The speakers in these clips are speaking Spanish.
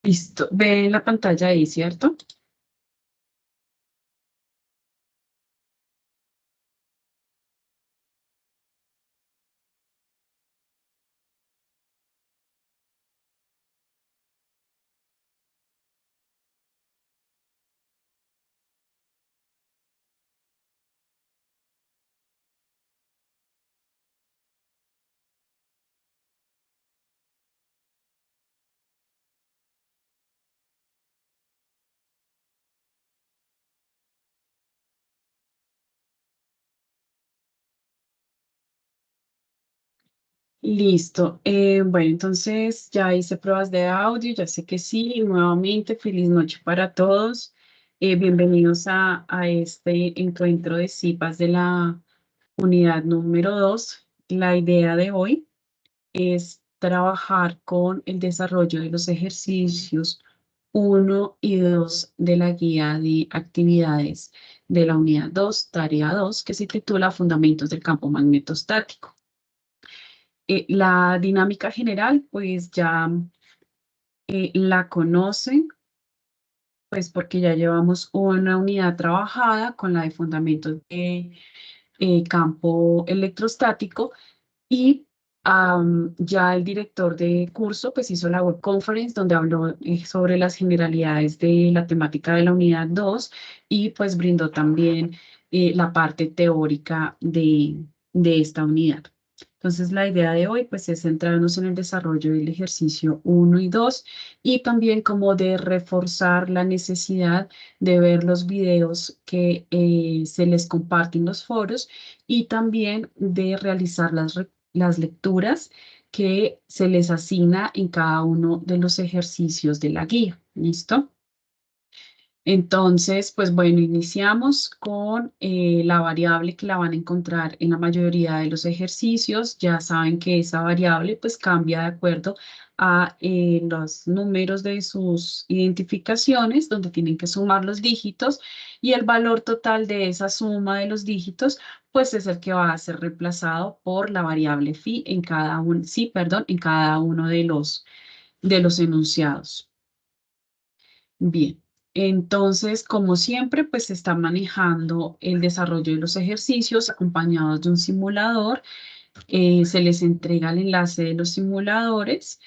Listo. Ve la pantalla ahí, ¿cierto? Listo. Bueno, entonces ya hice pruebas de audio, ya sé que sí. Nuevamente, feliz noche para todos. Bienvenidos a este encuentro de CIPAS de la unidad número 2. La idea de hoy es trabajar con el desarrollo de los ejercicios uno y 2 de la guía de actividades de la unidad 2, tarea 2, que se titula Fundamentos del campo magnetostático. La dinámica general, pues ya la conocen, pues porque ya llevamos una unidad trabajada con la de fundamentos de campo electrostático. Y ya el director de curso pues hizo la web conference donde habló sobre las generalidades de la temática de la unidad 2 y pues brindó también la parte teórica de esta unidad. Entonces la idea de hoy pues es centrarnos en el desarrollo del ejercicio uno y 2 y también como de reforzar la necesidad de ver los videos que se les comparten en los foros y también de realizar las lecturas que se les asigna en cada uno de los ejercicios de la guía. ¿Listo? Entonces, pues bueno, iniciamos con la variable que la van a encontrar en la mayoría de los ejercicios. Ya saben que esa variable pues cambia de acuerdo a los números de sus identificaciones, donde tienen que sumar los dígitos y el valor total de esa suma de los dígitos pues es el que va a ser reemplazado por la variable phi en cada uno, sí, perdón, en cada uno de los enunciados. Bien, entonces, como siempre, pues se está manejando el desarrollo de los ejercicios acompañados de un simulador. Se les entrega el enlace de los simuladores,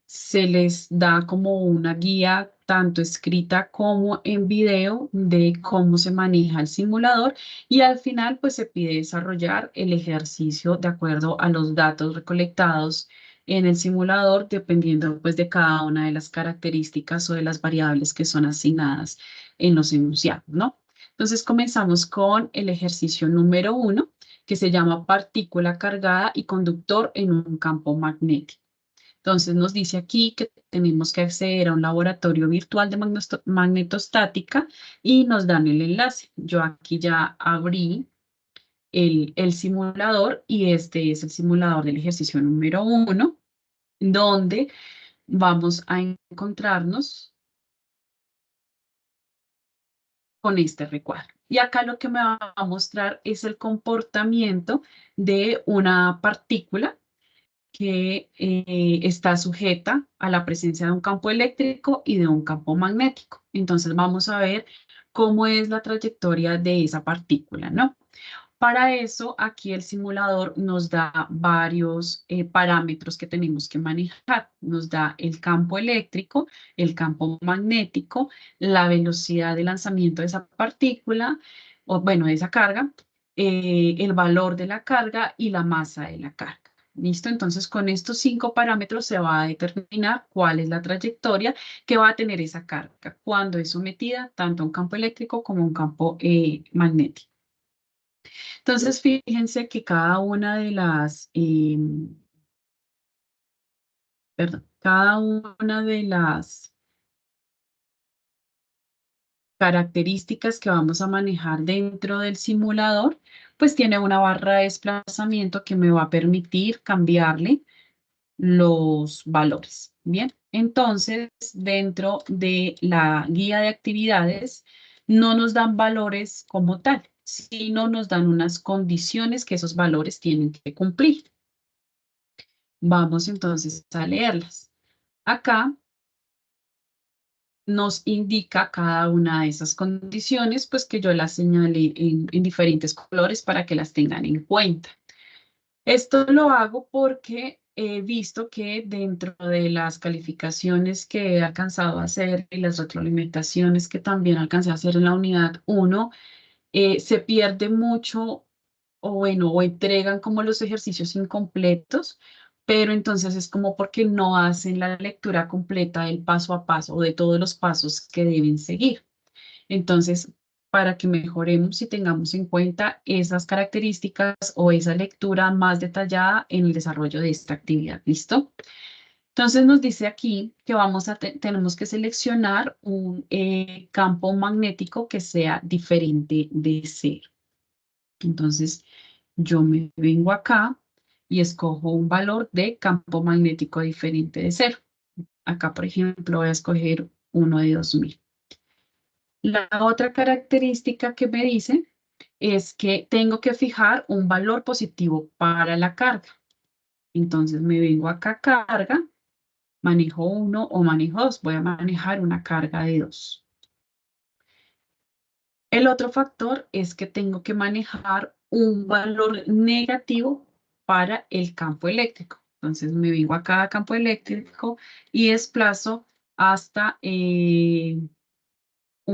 se les da como una guía tanto escrita como en video de cómo se maneja el simulador y al final pues se pide desarrollar el ejercicio de acuerdo a los datos recolectados en el simulador dependiendo pues de cada una de las características o de las variables que son asignadas en los enunciados, ¿no? Entonces comenzamos con el ejercicio número 1 que se llama partícula cargada y conductor en un campo magnético. Entonces nos dice aquí que tenemos que acceder a un laboratorio virtual de magnetostática y nos dan el enlace. Yo aquí ya abrí el simulador y este es el simulador del ejercicio número 1, donde vamos a encontrarnos con este recuadro. Y acá lo que me va a mostrar es el comportamiento de una partícula que está sujeta a la presencia de un campo eléctrico y de un campo magnético. Entonces vamos a ver cómo es la trayectoria de esa partícula, ¿no? Para eso, aquí el simulador nos da varios parámetros que tenemos que manejar. Nos da el campo eléctrico, el campo magnético, la velocidad de lanzamiento de esa partícula, o bueno, de esa carga, el valor de la carga y la masa de la carga. ¿Listo? Entonces, con estos 5 parámetros se va a determinar cuál es la trayectoria que va a tener esa carga cuando es sometida tanto a un campo eléctrico como a un campo magnético. Entonces, fíjense que cada una de cada una de las características que vamos a manejar dentro del simulador, pues tiene una barra de desplazamiento que me va a permitir cambiarle los valores. Bien, entonces, dentro de la guía de actividades, no nos dan valores como tal, sino nos dan unas condiciones que esos valores tienen que cumplir. Vamos entonces a leerlas. Acá nos indica cada una de esas condiciones, pues que yo las señalé en diferentes colores para que las tengan en cuenta. Esto lo hago porque he visto que dentro de las calificaciones que he alcanzado a hacer y las retroalimentaciones que también alcancé a hacer en la unidad 1, se pierde mucho o bueno, o entregan como los ejercicios incompletos, pero entonces es como porque no hacen la lectura completa del paso a paso o de todos los pasos que deben seguir. Entonces, para que mejoremos y tengamos en cuenta esas características o esa lectura más detallada en el desarrollo de esta actividad. ¿Listo? Entonces nos dice aquí que tenemos que seleccionar un campo magnético que sea diferente de cero. Entonces, yo me vengo acá y escojo un valor de campo magnético diferente de cero. Acá, por ejemplo, voy a escoger uno de 2000. La otra característica que me dice es que tengo que fijar un valor positivo para la carga. Entonces me vengo acá a carga, manejo 1 o manejo 2. Voy a manejar una carga de 2. El otro factor es que tengo que manejar un valor negativo para el campo eléctrico. Entonces me vengo acá a campo eléctrico y desplazo hasta un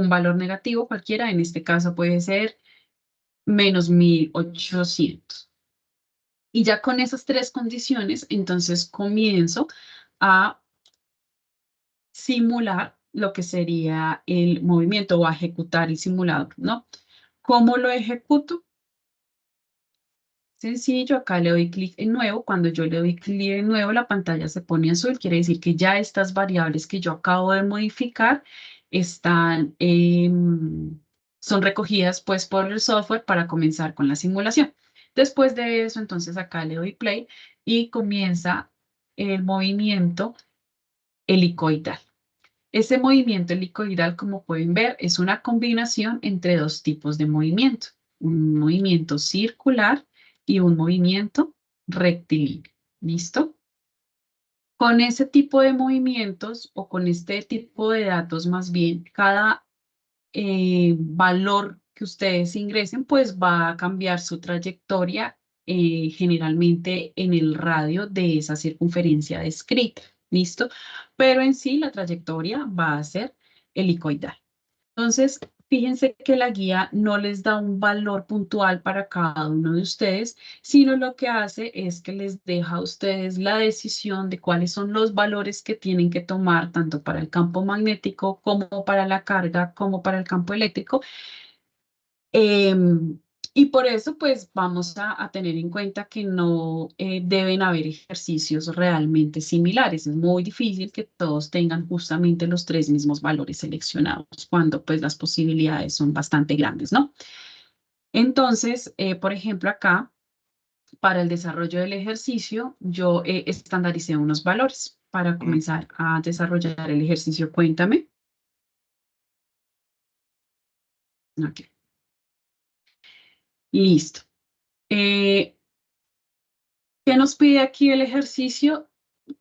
valor negativo cualquiera. En este caso puede ser menos 1800. Y ya con esas tres condiciones, entonces comienzo a simular lo que sería el movimiento o a ejecutar el simulador, ¿no? ¿Cómo lo ejecuto? Sencillo, acá le doy clic en nuevo. Cuando yo le doy clic en nuevo, la pantalla se pone azul. Quiere decir que ya estas variables que yo acabo de modificar están, son recogidas pues por el software para comenzar con la simulación. Después de eso, entonces acá le doy play y comienza el movimiento helicoidal. Ese movimiento helicoidal, como pueden ver, es una combinación entre dos tipos de movimiento, un movimiento circular y un movimiento rectilíneo. ¿Listo? Con ese tipo de movimientos o con este tipo de datos, más bien, cada valor que ustedes ingresen, pues va a cambiar su trayectoria generalmente en el radio de esa circunferencia descrita. ¿Listo? Pero en sí la trayectoria va a ser helicoidal. Entonces, fíjense que la guía no les da un valor puntual para cada uno de ustedes, sino lo que hace es que les deja a ustedes la decisión de cuáles son los valores que tienen que tomar, tanto para el campo magnético como para la carga, como para el campo eléctrico. Em, y por eso, pues, vamos a tener en cuenta que no deben haber ejercicios realmente similares. Es muy difícil que todos tengan justamente los tres mismos valores seleccionados, cuando, pues, las posibilidades son bastante grandes, ¿no? Entonces, por ejemplo, acá, para el desarrollo del ejercicio, yo estandaricé unos valores para comenzar a desarrollar el ejercicio. Cuéntame. Ok, listo. Eh, ¿Qué nos pide aquí el ejercicio?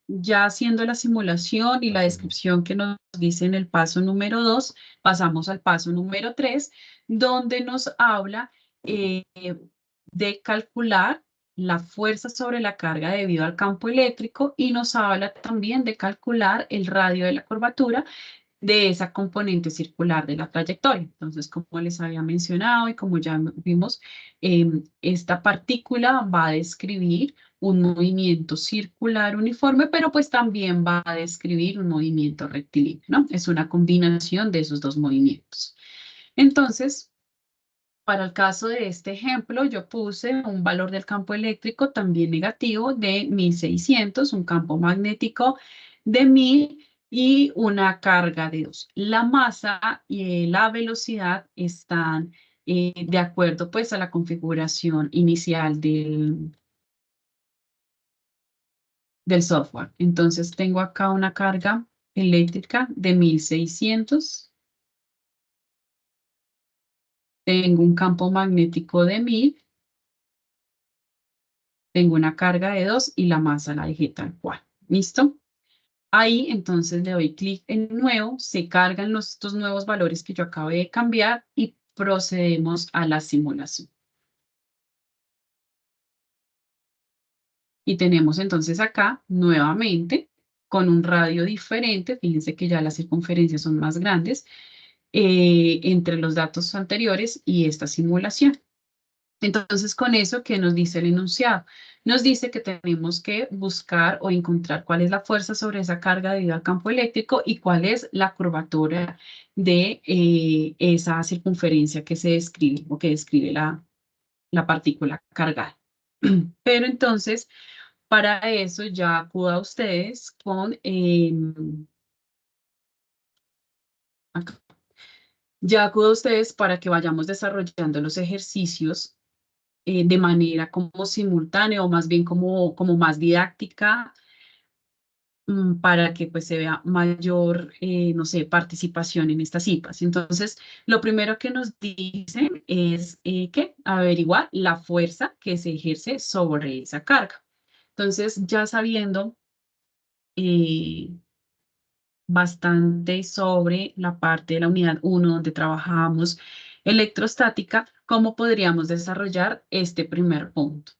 Ya haciendo la simulación y la descripción que nos dice en el paso número 2, pasamos al paso número 3, donde nos habla de calcular la fuerza sobre la carga debido al campo eléctrico y nos habla también de calcular el radio de la curvatura de esa componente circular de la trayectoria. Entonces, como les había mencionado y como ya vimos, esta partícula va a describir un movimiento circular uniforme, pero pues también va a describir un movimiento rectilíneo, ¿no? Es una combinación de esos dos movimientos. Entonces, para el caso de este ejemplo, yo puse un valor del campo eléctrico también negativo de 1600, un campo magnético de 1000 y una carga de 2. La masa y la velocidad están de acuerdo pues a la configuración inicial del software. Entonces tengo acá una carga eléctrica de 1600, tengo un campo magnético de 1000, tengo una carga de 2 y la masa la dejé tal cual. ¿Listo? Ahí entonces le doy clic en nuevo, se cargan estos nuevos valores que yo acabé de cambiar y procedemos a la simulación. Y tenemos entonces acá nuevamente con un radio diferente, fíjense que ya las circunferencias son más grandes, entre los datos anteriores y esta simulación. Entonces, con eso, ¿qué nos dice el enunciado? Nos dice que tenemos que buscar o encontrar cuál es la fuerza sobre esa carga debido al campo eléctrico y cuál es la curvatura de esa circunferencia que se describe o que describe la partícula cargada. Pero entonces, para eso ya acudo a ustedes con, acá. Ya acudo a ustedes para que vayamos desarrollando los ejercicios de manera como simultánea o más bien como más didáctica, para que pues se vea mayor, no sé, participación en estas CIPAs. Entonces, lo primero que nos dicen es que averiguar la fuerza que se ejerce sobre esa carga. Entonces, ya sabiendo eh, bastante sobre la parte de la unidad 1 donde trabajamos electrostática, ¿cómo podríamos desarrollar este primer punto?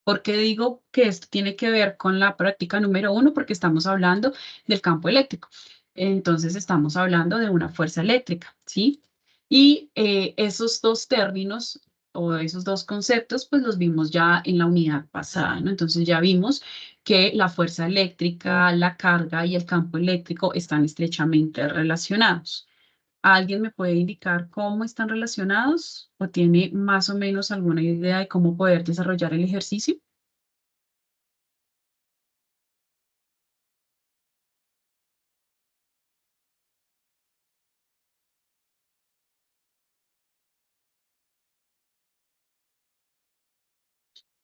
¿Por qué digo que esto tiene que ver con la práctica número 1? Porque estamos hablando del campo eléctrico. Entonces, estamos hablando de una fuerza eléctrica, ¿sí? Y esos dos términos o esos dos conceptos, pues los vimos ya en la unidad pasada, ¿no? Entonces, ya vimos que la fuerza eléctrica, la carga y el campo eléctrico están estrechamente relacionados. ¿Alguien me puede indicar cómo están relacionados o tiene más o menos alguna idea de cómo poder desarrollar el ejercicio?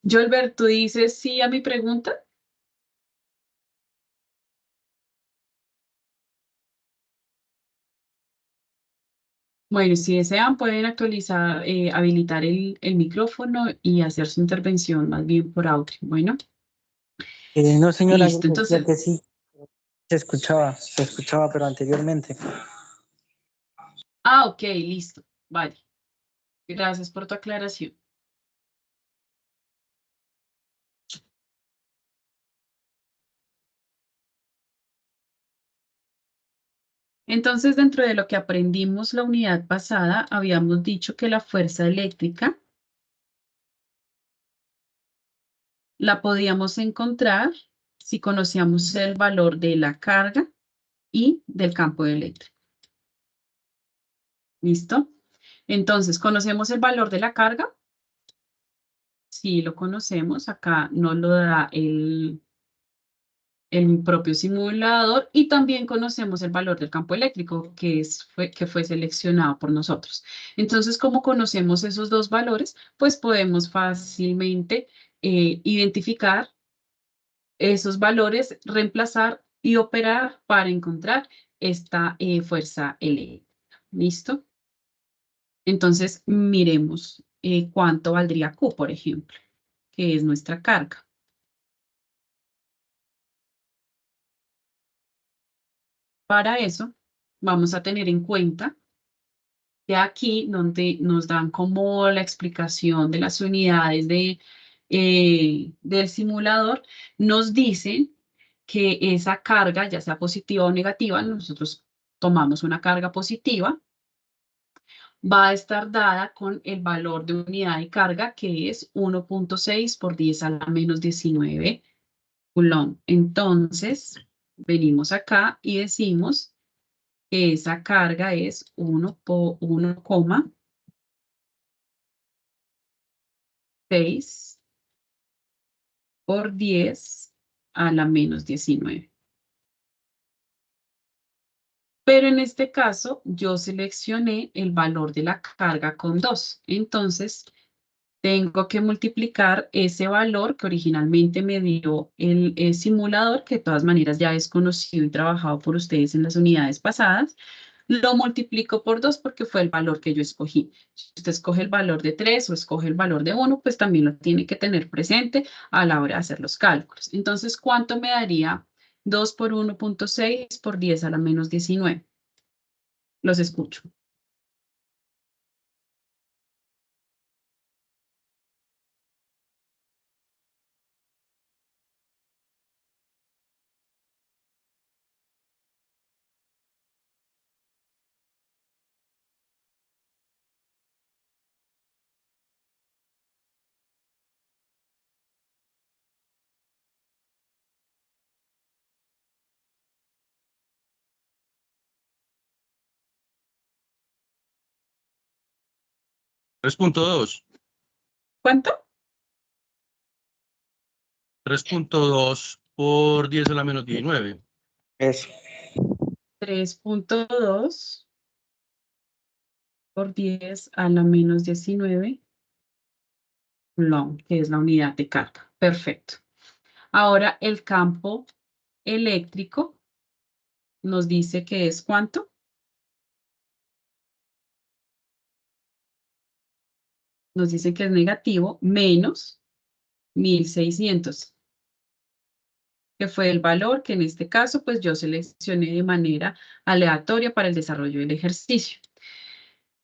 Jolbert, ¿tú dices sí a mi pregunta? Bueno, si desean, pueden actualizar, habilitar el micrófono y hacer su intervención más bien por audio. Bueno, No, señora, yo listo. decía Entonces, que sí, se escuchaba, pero anteriormente. ok, listo. Vale. Gracias por tu aclaración. Entonces, dentro de lo que aprendimos la unidad pasada, habíamos dicho que la fuerza eléctrica la podíamos encontrar si conocíamos el valor de la carga y del campo eléctrico. ¿Listo? Entonces, ¿conocemos el valor de la carga? Sí, lo conocemos. Acá nos lo da el propio simulador y también conocemos el valor del campo eléctrico que fue seleccionado por nosotros. Entonces, como conocemos esos dos valores, pues podemos fácilmente identificar esos valores, reemplazar y operar para encontrar esta fuerza eléctrica. ¿Listo? Entonces, miremos cuánto valdría Q, por ejemplo, que es nuestra carga. Para eso, vamos a tener en cuenta que aquí, donde nos dan como la explicación de las unidades del simulador, nos dicen que esa carga, ya sea positiva o negativa, nosotros tomamos una carga positiva, va a estar dada con el valor de unidad de carga, que es 1.6 por 10 a la menos 19 Coulomb. Entonces, venimos acá y decimos que esa carga es 1,6 por 10 a la menos 19. Pero en este caso, yo seleccioné el valor de la carga con 2. Entonces, tengo que multiplicar ese valor que originalmente me dio el simulador, que de todas maneras ya es conocido y trabajado por ustedes en las unidades pasadas. Lo multiplico por 2 porque fue el valor que yo escogí. Si usted escoge el valor de 3 o escoge el valor de 1, pues también lo tiene que tener presente a la hora de hacer los cálculos. Entonces, ¿cuánto me daría 2 por 1.6 por 10 a la menos 19. Los escucho. Tres punto dos. ¿Cuánto? 3.2 por 10 a la menos 19. Eso. 3.2 por 10 a la menos 19 coulomb, que es la unidad de carga. Perfecto. Ahora el campo eléctrico nos dice que es ¿cuánto? Nos dice que es negativo menos 1600, que fue el valor que en este caso pues yo seleccioné de manera aleatoria para el desarrollo del ejercicio.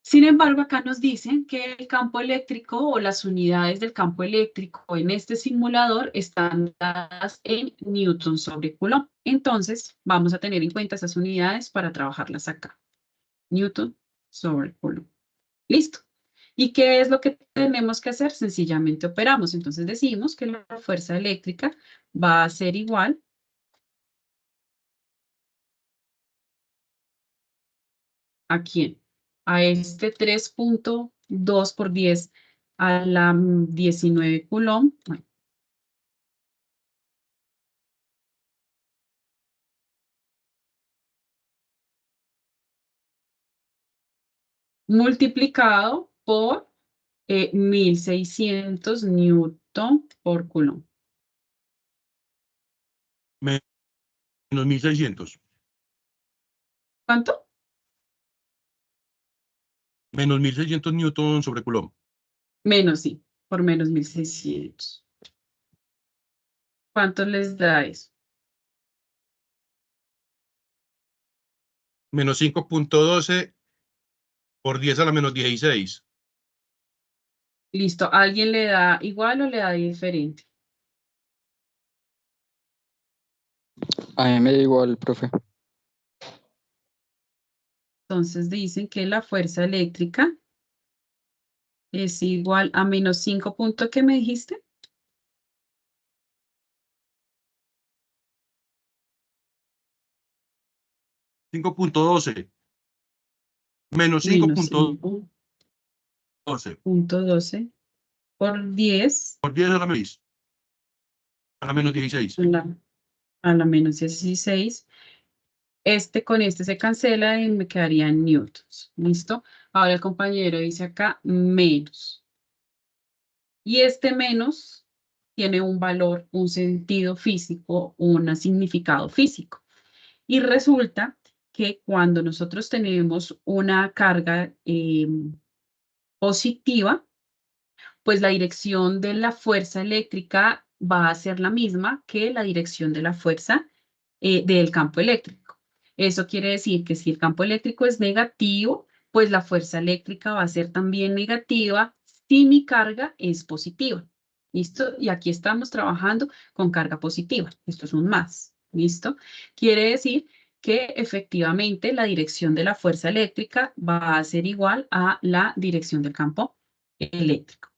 Sin embargo, acá nos dicen que el campo eléctrico o las unidades del campo eléctrico en este simulador están dadas en newton sobre coulomb. Entonces, vamos a tener en cuenta esas unidades para trabajarlas acá. Newton sobre coulomb. Listo. ¿Y qué es lo que tenemos que hacer? Sencillamente operamos. Entonces decimos que la fuerza eléctrica va a ser igual ¿a quién? A este 3.2 por 10 a la 19 coulomb. Bueno, multiplicado por 1600 newton por coulomb. Menos 1600. ¿Cuánto? Menos 1600 newton sobre coulomb. Menos, sí, por menos 1600. ¿Cuánto les da eso? Menos 5.12 por 10 a la menos 16. Listo, ¿alguien le da igual o le da diferente? A mí me da igual, profe. Entonces dicen que la fuerza eléctrica es igual a menos 5 puntos, ¿qué me dijiste? 5.12. Menos Menos 5.12 5.12 por 10 por 10 a la menos 16. A la menos 16. a la menos 16. Este con este se cancela y me quedaría en newtons. ¿Listo? Ahora el compañero dice acá menos. Y este menos tiene un valor, un sentido físico, un significado físico. Y resulta que cuando nosotros tenemos una carga positiva, pues la dirección de la fuerza eléctrica va a ser la misma que la dirección de la fuerza del campo eléctrico. Eso quiere decir que si el campo eléctrico es negativo, pues la fuerza eléctrica va a ser también negativa si mi carga es positiva. ¿Listo? Y aquí estamos trabajando con carga positiva. Esto es un más. ¿Listo? Quiere decir que efectivamente la dirección de la fuerza eléctrica va a ser igual a la dirección del campo eléctrico.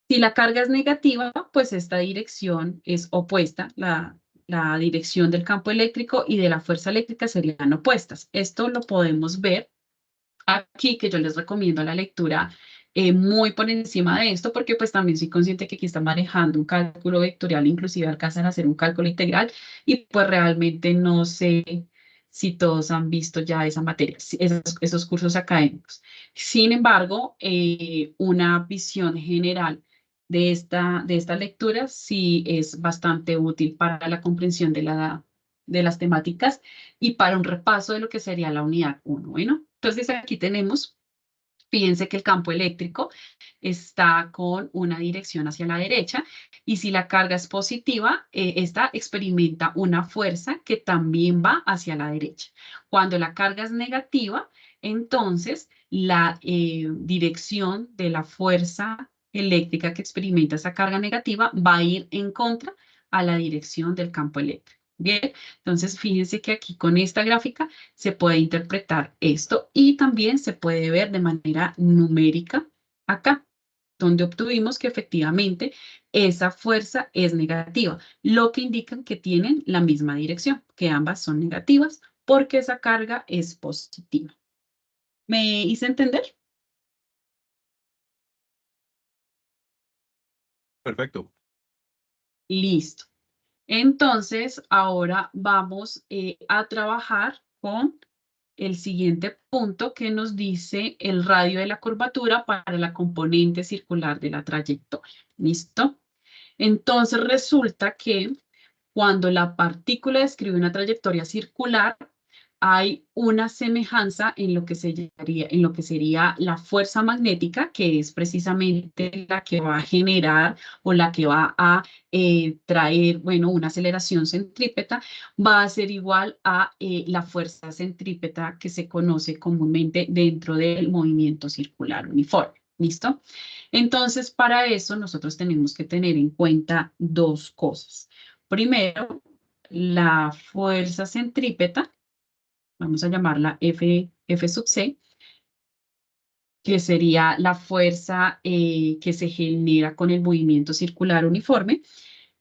Si la carga es negativa, pues esta dirección es opuesta. La dirección del campo eléctrico y de la fuerza eléctrica serían opuestas. Esto lo podemos ver aquí, que yo les recomiendo la lectura muy por encima de esto, porque pues también soy consciente que aquí están manejando un cálculo vectorial, inclusive alcanzan a hacer un cálculo integral, y pues realmente no sé si todos han visto ya esa materia, esos cursos académicos. Sin embargo, una visión general de esta lectura sí es bastante útil para la comprensión de las temáticas y para un repaso de lo que sería la unidad 1. Bueno, entonces aquí tenemos, fíjense que el campo eléctrico está con una dirección hacia la derecha y si la carga es positiva, esta experimenta una fuerza que también va hacia la derecha. Cuando la carga es negativa, entonces la dirección de la fuerza eléctrica que experimenta esa carga negativa va a ir en contra a la dirección del campo eléctrico. Bien, entonces fíjense que aquí con esta gráfica se puede interpretar esto y también se puede ver de manera numérica acá, donde obtuvimos que efectivamente esa fuerza es negativa, lo que indica que tienen la misma dirección, que ambas son negativas porque esa carga es positiva. ¿Me hice entender? Perfecto. Listo. Entonces, ahora vamos a trabajar con el siguiente punto que nos dice el radio de la curvatura para la componente circular de la trayectoria. ¿Listo? Entonces, resulta que cuando la partícula describe una trayectoria circular, hay una semejanza en lo que sería la fuerza magnética, que es precisamente la que va a generar o la que va a traer, bueno, una aceleración centrípeta, va a ser igual a la fuerza centrípeta que se conoce comúnmente dentro del movimiento circular uniforme. ¿Listo? Entonces, para eso nosotros tenemos que tener en cuenta dos cosas. Primero, la fuerza centrípeta, vamos a llamarla F sub C, que sería la fuerza que se genera con el movimiento circular uniforme.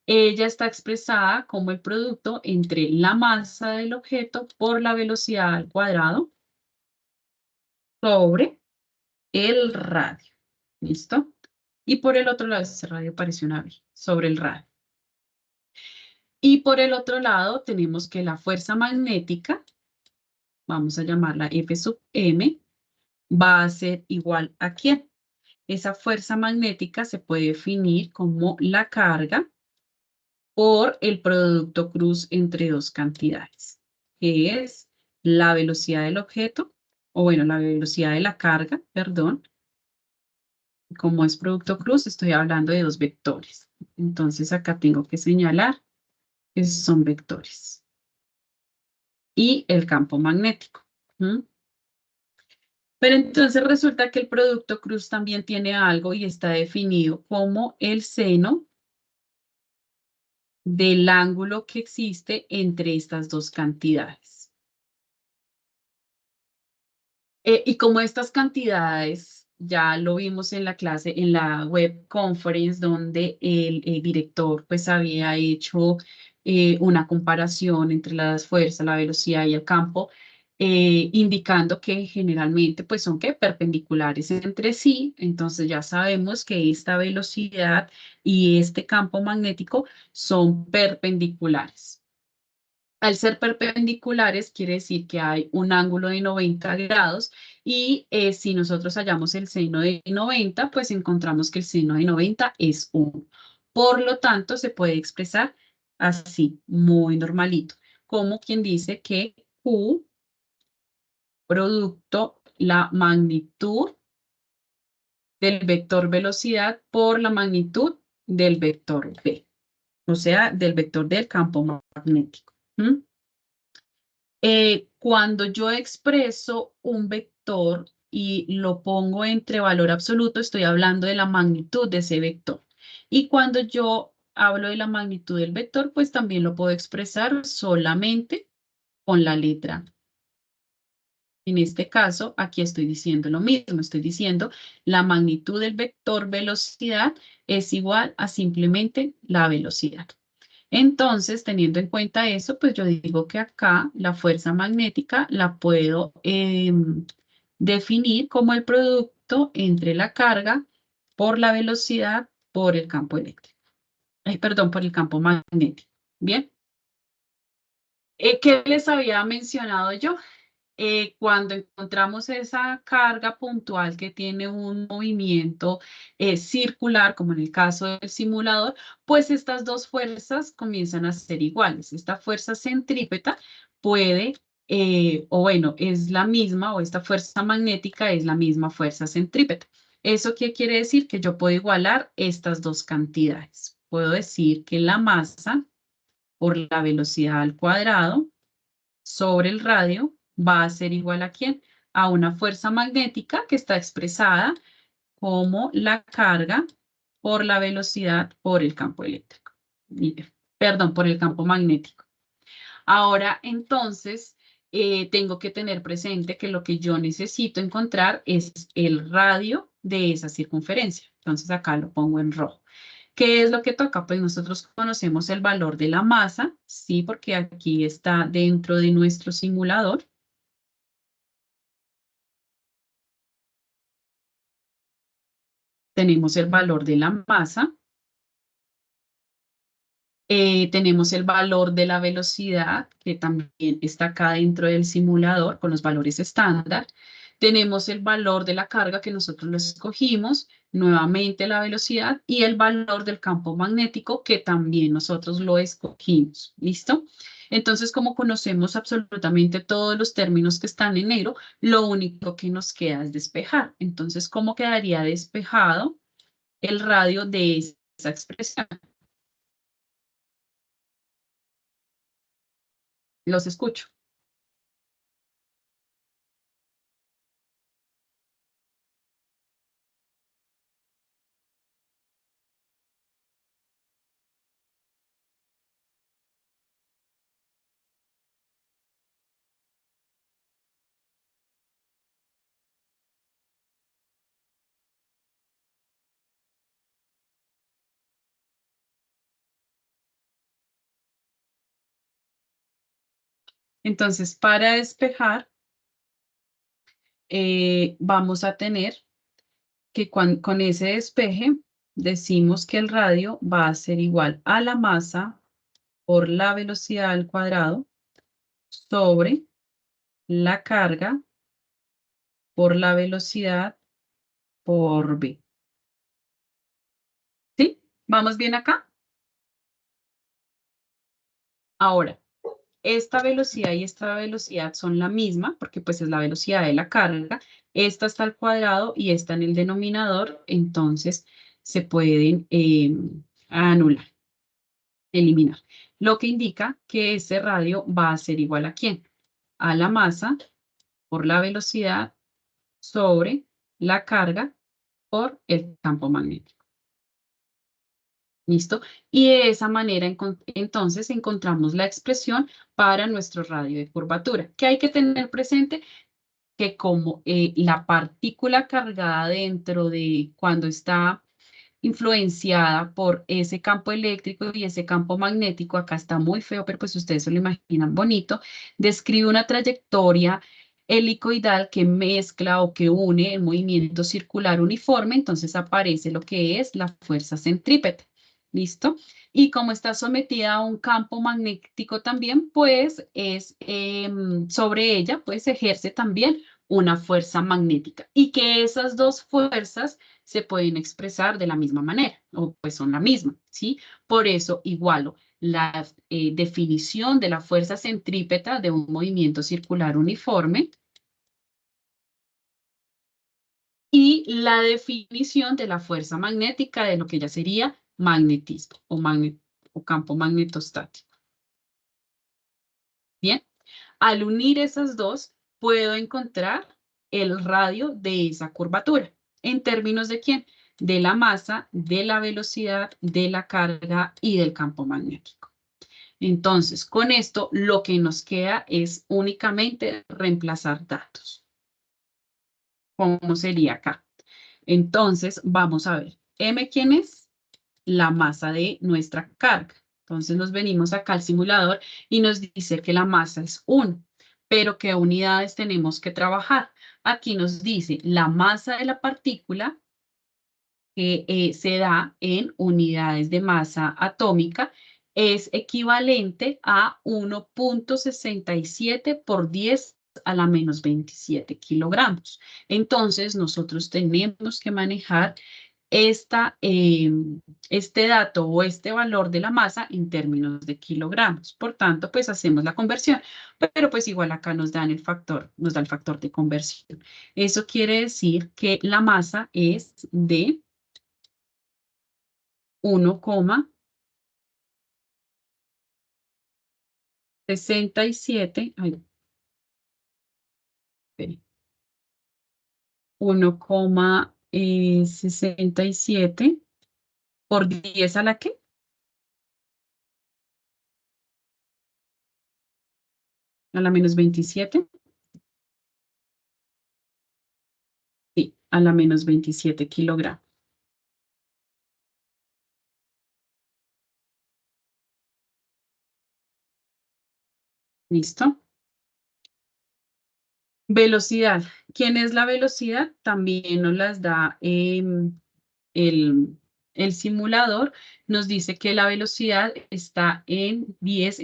Ella está expresada como el producto entre la masa del objeto por la velocidad al cuadrado sobre el radio. ¿Listo? Y por el otro lado, ese radio parece una V, sobre el radio. Y por el otro lado tenemos que la fuerza magnética, vamos a llamarla F sub M, va a ser igual a ¿quién? Esa fuerza magnética se puede definir como la carga por el producto cruz entre dos cantidades, que es la velocidad del objeto, o bueno, la velocidad de la carga, perdón. Como es producto cruz, estoy hablando de dos vectores. Entonces acá tengo que señalar que son vectores. Y el campo magnético. Pero entonces resulta que el producto cruz también tiene algo y está definido como el seno del ángulo que existe entre estas dos cantidades. Y como estas cantidades ya lo vimos en la clase, en la web conference, donde el director pues había hecho una comparación entre las fuerzas, la velocidad y el campo, indicando que generalmente pues son perpendiculares entre sí. Entonces ya sabemos que esta velocidad y este campo magnético son perpendiculares. Al ser perpendiculares quiere decir que hay un ángulo de 90 grados y si nosotros hallamos el seno de 90, pues encontramos que el seno de 90 es 1. Por lo tanto, se puede expresar así, muy normalito, como quien dice que Q producto la magnitud del vector velocidad por la magnitud del vector B, o sea, del vector del campo magnético. Cuando yo expreso un vector y lo pongo entre valor absoluto, estoy hablando de la magnitud de ese vector. Y cuando yo hablo de la magnitud del vector, pues también lo puedo expresar solamente con la letra. En este caso, aquí estoy diciendo lo mismo, estoy diciendo la magnitud del vector velocidad es igual a simplemente la velocidad. Entonces, teniendo en cuenta eso, pues yo digo que acá la fuerza magnética la puedo definir como el producto entre la carga por la velocidad por el campo eléctrico. Perdón, por el campo magnético. Bien. ¿Qué les había mencionado yo? Cuando encontramos esa carga puntual que tiene un movimiento circular, como en el caso del simulador, pues estas dos fuerzas comienzan a ser iguales. Esta fuerza centrípeta puede, o bueno, es la misma, o esta fuerza magnética es la misma fuerza centrípeta. ¿Eso qué quiere decir? Que yo puedo igualar estas dos cantidades. Puedo decir que la masa por la velocidad al cuadrado sobre el radio va a ser igual ¿a quién? A una fuerza magnética que está expresada como la carga por la velocidad por el campo eléctrico. Perdón, por el campo magnético. Ahora, entonces, tengo que tener presente que lo que yo necesito encontrar es el radio de esa circunferencia. Entonces, acá lo pongo en rojo. ¿Qué es lo que toca? Pues nosotros conocemos el valor de la masa, sí, porque aquí está dentro de nuestro simulador. Tenemos el valor de la masa. Tenemos el valor de la velocidad, que también está acá dentro del simulador con los valores estándar. Tenemos el valor de la carga que nosotros lo escogimos, nuevamente la velocidad y el valor del campo magnético que también nosotros lo escogimos. ¿Listo? Entonces, como conocemos absolutamente todos los términos que están en negro, lo único que nos queda es despejar. Entonces, ¿cómo quedaría despejado el radio de esa expresión? Los escucho. Entonces, para despejar, vamos a tener que con ese despeje decimos que el radio va a ser igual a la masa por la velocidad al cuadrado sobre la carga por la velocidad por v. ¿Sí? ¿Vamos bien acá? Ahora, esta velocidad y esta velocidad son la misma, porque pues es la velocidad de la carga. Esta está al cuadrado y esta en el denominador, entonces se pueden anular, eliminar. Lo que indica que ese radio va a ser igual ¿a quién? A la masa por la velocidad sobre la carga por el campo magnético. ¿Listo? Y de esa manera entonces encontramos la expresión para nuestro radio de curvatura. ¿Qué hay que tener presente? Que como la partícula cargada dentro de cuando está influenciada por ese campo eléctrico y ese campo magnético, acá está muy feo, pero pues ustedes se lo imaginan bonito, describe una trayectoria helicoidal que mezcla o que une el movimiento circular uniforme, entonces aparece lo que es la fuerza centrípeta. ¿Listo? Y como está sometida a un campo magnético también, pues es sobre ella, pues ejerce también una fuerza magnética. Y que esas dos fuerzas se pueden expresar de la misma manera, o pues son la misma, ¿sí? Por eso igualo la definición de la fuerza centrípeta de un movimiento circular uniforme y la definición de la fuerza magnética de lo que ya sería magnetismo o campo magnetostático. Bien, al unir esas dos, puedo encontrar el radio de esa curvatura. ¿En términos de quién? De la masa, de la velocidad, de la carga y del campo magnético. Entonces, con esto, lo que nos queda es únicamente reemplazar datos. ¿Cómo sería acá? Entonces, vamos a ver. M, ¿quién es? La masa de nuestra carga. Entonces, nos venimos acá al simulador y nos dice que la masa es 1. Pero ¿qué unidades tenemos que trabajar? Aquí nos dice la masa de la partícula que se da en unidades de masa atómica es equivalente a 1.67 por 10 a la menos 27 kilogramos. Entonces, nosotros tenemos que manejar este dato o este valor de la masa en términos de kilogramos. Por tanto, pues hacemos la conversión, pero pues igual acá nos dan el factor, nos da el factor de conversión. Eso quiere decir que la masa es de 1,67, 1,67 por 10 a la ¿qué? A la menos 27. Sí, a la menos 27 kilogramos. ¿Listo? Velocidad. ¿Quién es la velocidad? También nos las da el simulador. Nos dice que la velocidad está en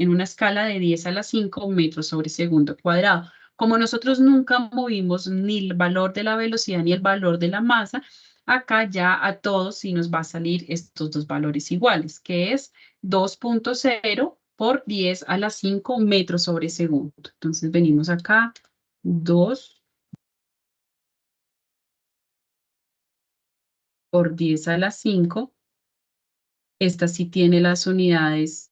una escala de 10 a la 5 metros sobre segundo cuadrado. Como nosotros nunca movimos ni el valor de la velocidad ni el valor de la masa, acá ya a todos sí nos va a salir estos dos valores iguales, que es 2.0 por 10 a la 5 metros sobre segundo. Entonces venimos acá, 2 por 10 a la 5. Esta sí tiene las unidades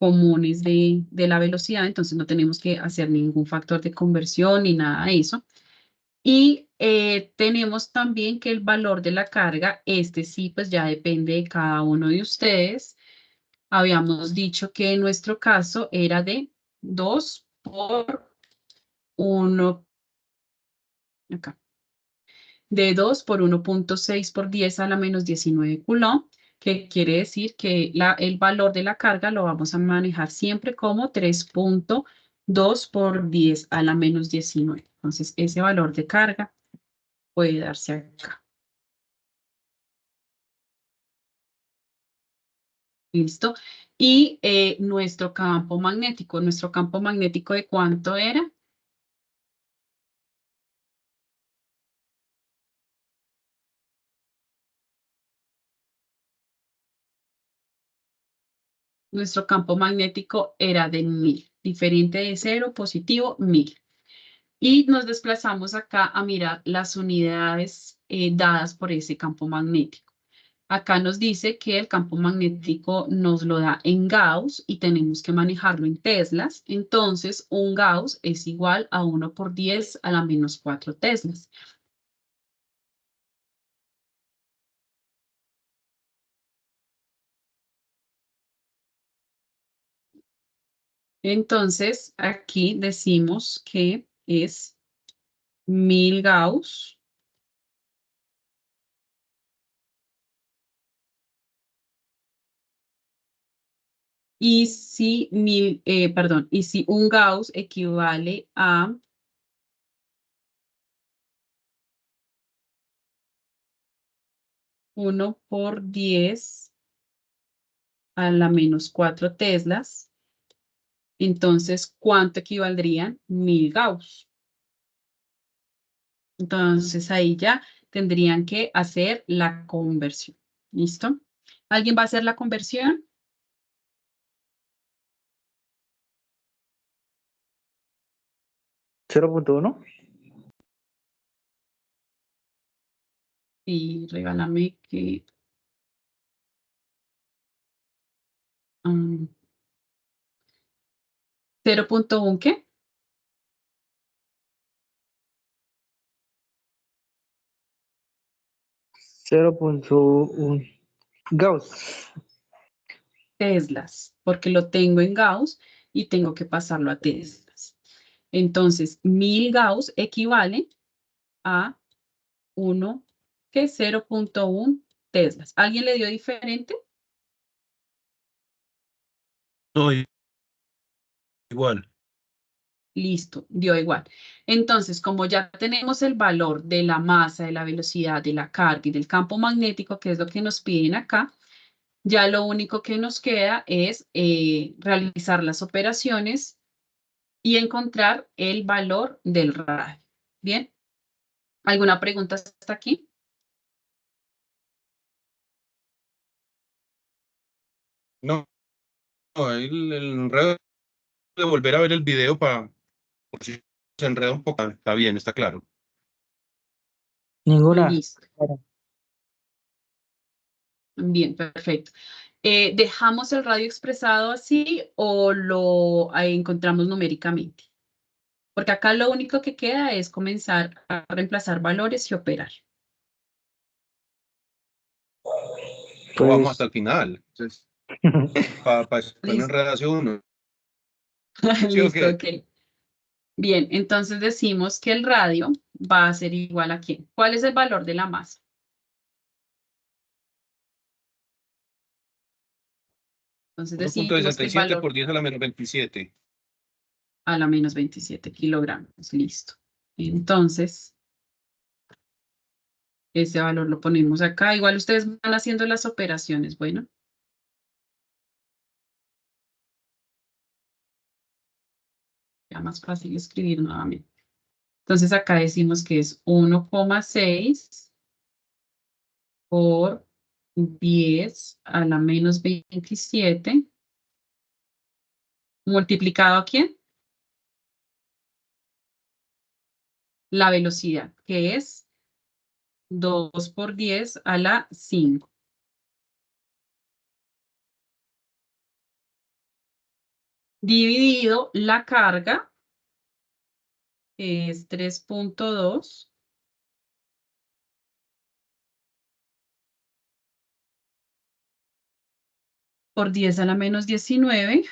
comunes de la velocidad, entonces no tenemos que hacer ningún factor de conversión ni nada de eso. Y tenemos también que el valor de la carga, este sí, pues ya depende de cada uno de ustedes. Habíamos dicho que en nuestro caso era de 2 por 1, acá, de 2 por 1.6 por 10 a la menos 19 coulomb, que quiere decir que el valor de la carga lo vamos a manejar siempre como 3.2 por 10 a la menos 19. Entonces, ese valor de carga puede darse acá. ¿Listo? Y nuestro campo magnético ¿de cuánto era? Nuestro campo magnético era de 1000, diferente de 0, positivo, 1000. Y nos desplazamos acá a mirar las unidades dadas por ese campo magnético. Acá nos dice que el campo magnético nos lo da en Gauss y tenemos que manejarlo en teslas. Entonces, un Gauss es igual a 1 por 10 a la menos 4 teslas. Entonces, aquí decimos que es 1000 Gauss y si un Gauss equivale a 1 por 10 a la menos 4 teslas, entonces, ¿cuánto equivaldrían? 1000 Gauss. Entonces, ahí ya tendrían que hacer la conversión. ¿Listo? ¿Alguien va a hacer la conversión? ¿0.1? Y regálame que... 0.1, ¿qué? ¿0.1 Gauss? Teslas, porque lo tengo en Gauss y tengo que pasarlo a teslas. Entonces, 1000 Gauss equivale a 1, que 0.1 teslas. ¿Alguien le dio diferente? No, igual. Listo, dio igual. Entonces, como ya tenemos el valor de la masa, de la velocidad, de la carga y del campo magnético, que es lo que nos piden acá, ya lo único que nos queda es realizar las operaciones y encontrar el valor del radio. ¿Bien? ¿Alguna pregunta hasta aquí? No, no, el enredo de volver a ver el video para por si se enreda un poco. Está bien, está claro. Ninguna. Listo. Bien, perfecto. ¿Dejamos el radio expresado así o lo encontramos numéricamente? Porque acá lo único que queda es comenzar a reemplazar valores y operar. No vamos Pues, hasta el final. Entonces, para no Listo. enredarse uno. ¿Sí o Listo, qué? ok. Bien, entonces decimos que el radio va a ser igual a ¿quién? ¿Cuál es el valor de la masa? Entonces decimos que el 1.67 valor por 10 a la menos 27. a la menos 27 kilogramos. Listo. Entonces, ese valor lo ponemos acá. Igual ustedes van haciendo las operaciones. Bueno, ya más fácil escribir nuevamente. Entonces acá decimos que es 1,6 por 10 a la menos 27 multiplicado ¿a quién? La velocidad, que es 2 por 10 a la 5. Dividido la carga, que es 3,2. Por 10 a la menos 19.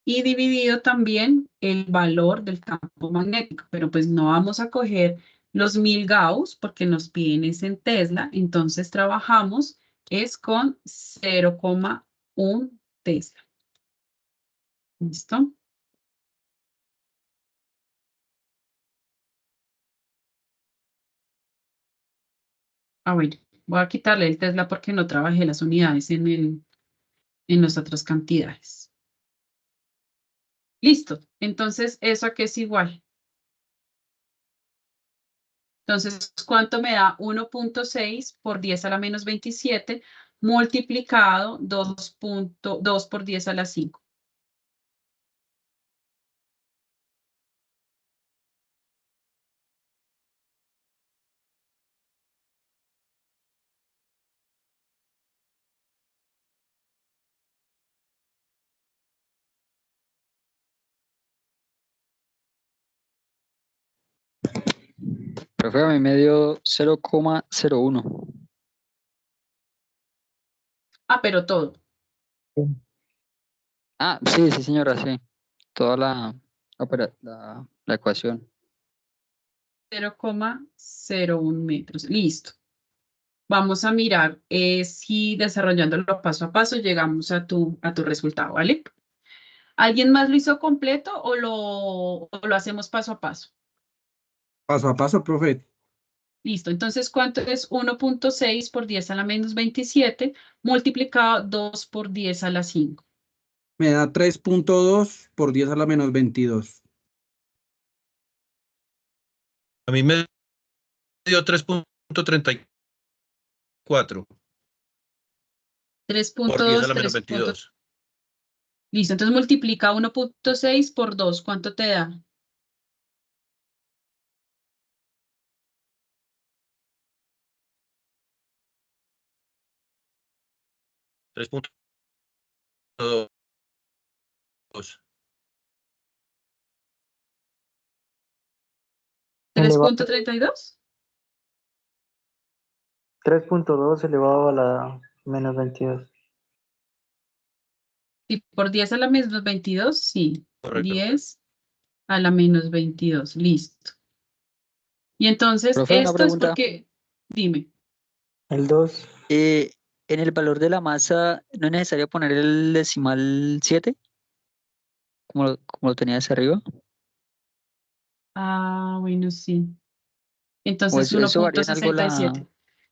Y dividido también el valor del campo magnético. Pero pues no vamos a coger los 1000 Gauss porque nos piden es en Tesla. Entonces trabajamos es con 0,1 Tesla. ¿Listo? Bueno, voy a quitarle el Tesla porque no trabajé las unidades en las otras cantidades. Listo. Entonces, ¿eso a qué es igual? Entonces, ¿cuánto me da 1,6 por 10 a la menos 27 multiplicado 2 por 10 a la 5? Profe, a mí me dio 0,01. Ah, pero todo. Ah, sí, sí, señora, sí. Toda la ecuación. 0,01 metros. Listo. Vamos a mirar si desarrollándolo paso a paso llegamos a tu resultado, ¿vale? ¿Alguien más lo hizo completo o lo hacemos paso a paso? Paso a paso, profe. Listo, entonces, ¿cuánto es 1,6 por 10 a la menos 27 multiplicado 2 por 10 a la 5? Me da 3.2 por 10 a la menos 22. A mí me dio 3.34 por 10 a 3,2, la menos 3. 22. Listo, entonces multiplica 1,6 por 2, ¿cuánto te da? 3.2. 3,32. 3.2 elevado a la menos 22. Y por 10 a la menos 22, sí. Correcto. 10 a la menos 22, listo. Y entonces, Profe, una esto es pregunta. porque, dime, El 2. En el valor de la masa, ¿no es necesario poner el decimal 7? Como lo tenía hacia arriba. bueno, sí. ¿O Entonces, eso varía en algo 1,67.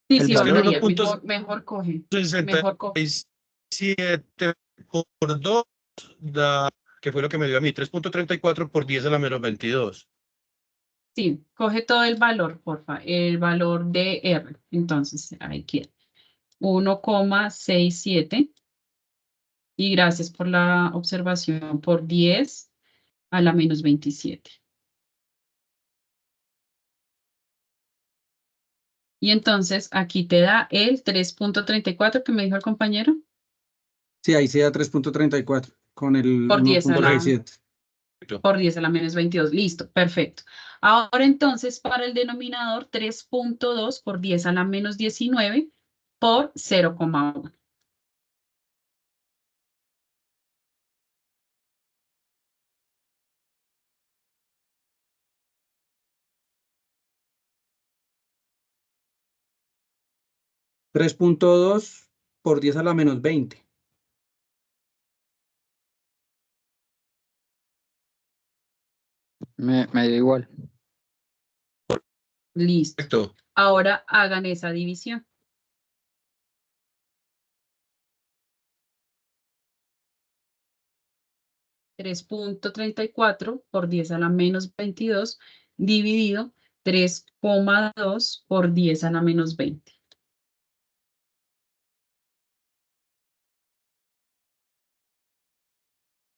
Sí, el sí, Es que valor? variaría. Mejor coge. Mejor coge. 1.67 por 2 da, que fue lo que me dio a mí, 3.34 por 10 a la menos 22. Sí, coge todo el valor, porfa. El valor de R. Entonces, ahí queda. 1,67 Y gracias por la observación por 10 a la menos 27. Y entonces aquí te da el 3.34 que me dijo el compañero Sí, ahí se da 3.34 con el por 10 a la 1.37. por 10 a la menos 22. Listo, perfecto. Ahora entonces para el denominador 3.2 por 10 a la menos 19 por 0,1. $3.2 por 10 a la menos 20. Me dio igual. Listo. Perfecto. Ahora hagan esa división. $3.34 por 10 a la menos 22 dividido 3,2 por 10 a la menos 20.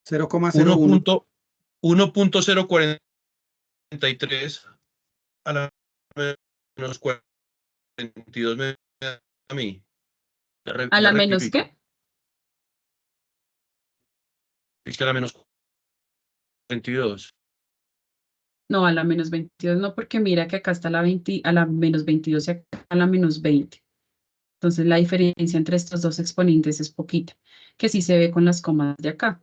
Cero coma cero uno. 1.043 a la menos 42 me da a mí. ¿A la menos Rectifico. qué? Es que a la menos 42. No, a la menos 22 no, porque mira que acá está la 20, a la menos 22 y acá a la menos 20. Entonces la diferencia entre estos dos exponentes es poquita, que sí se ve con las comas de acá.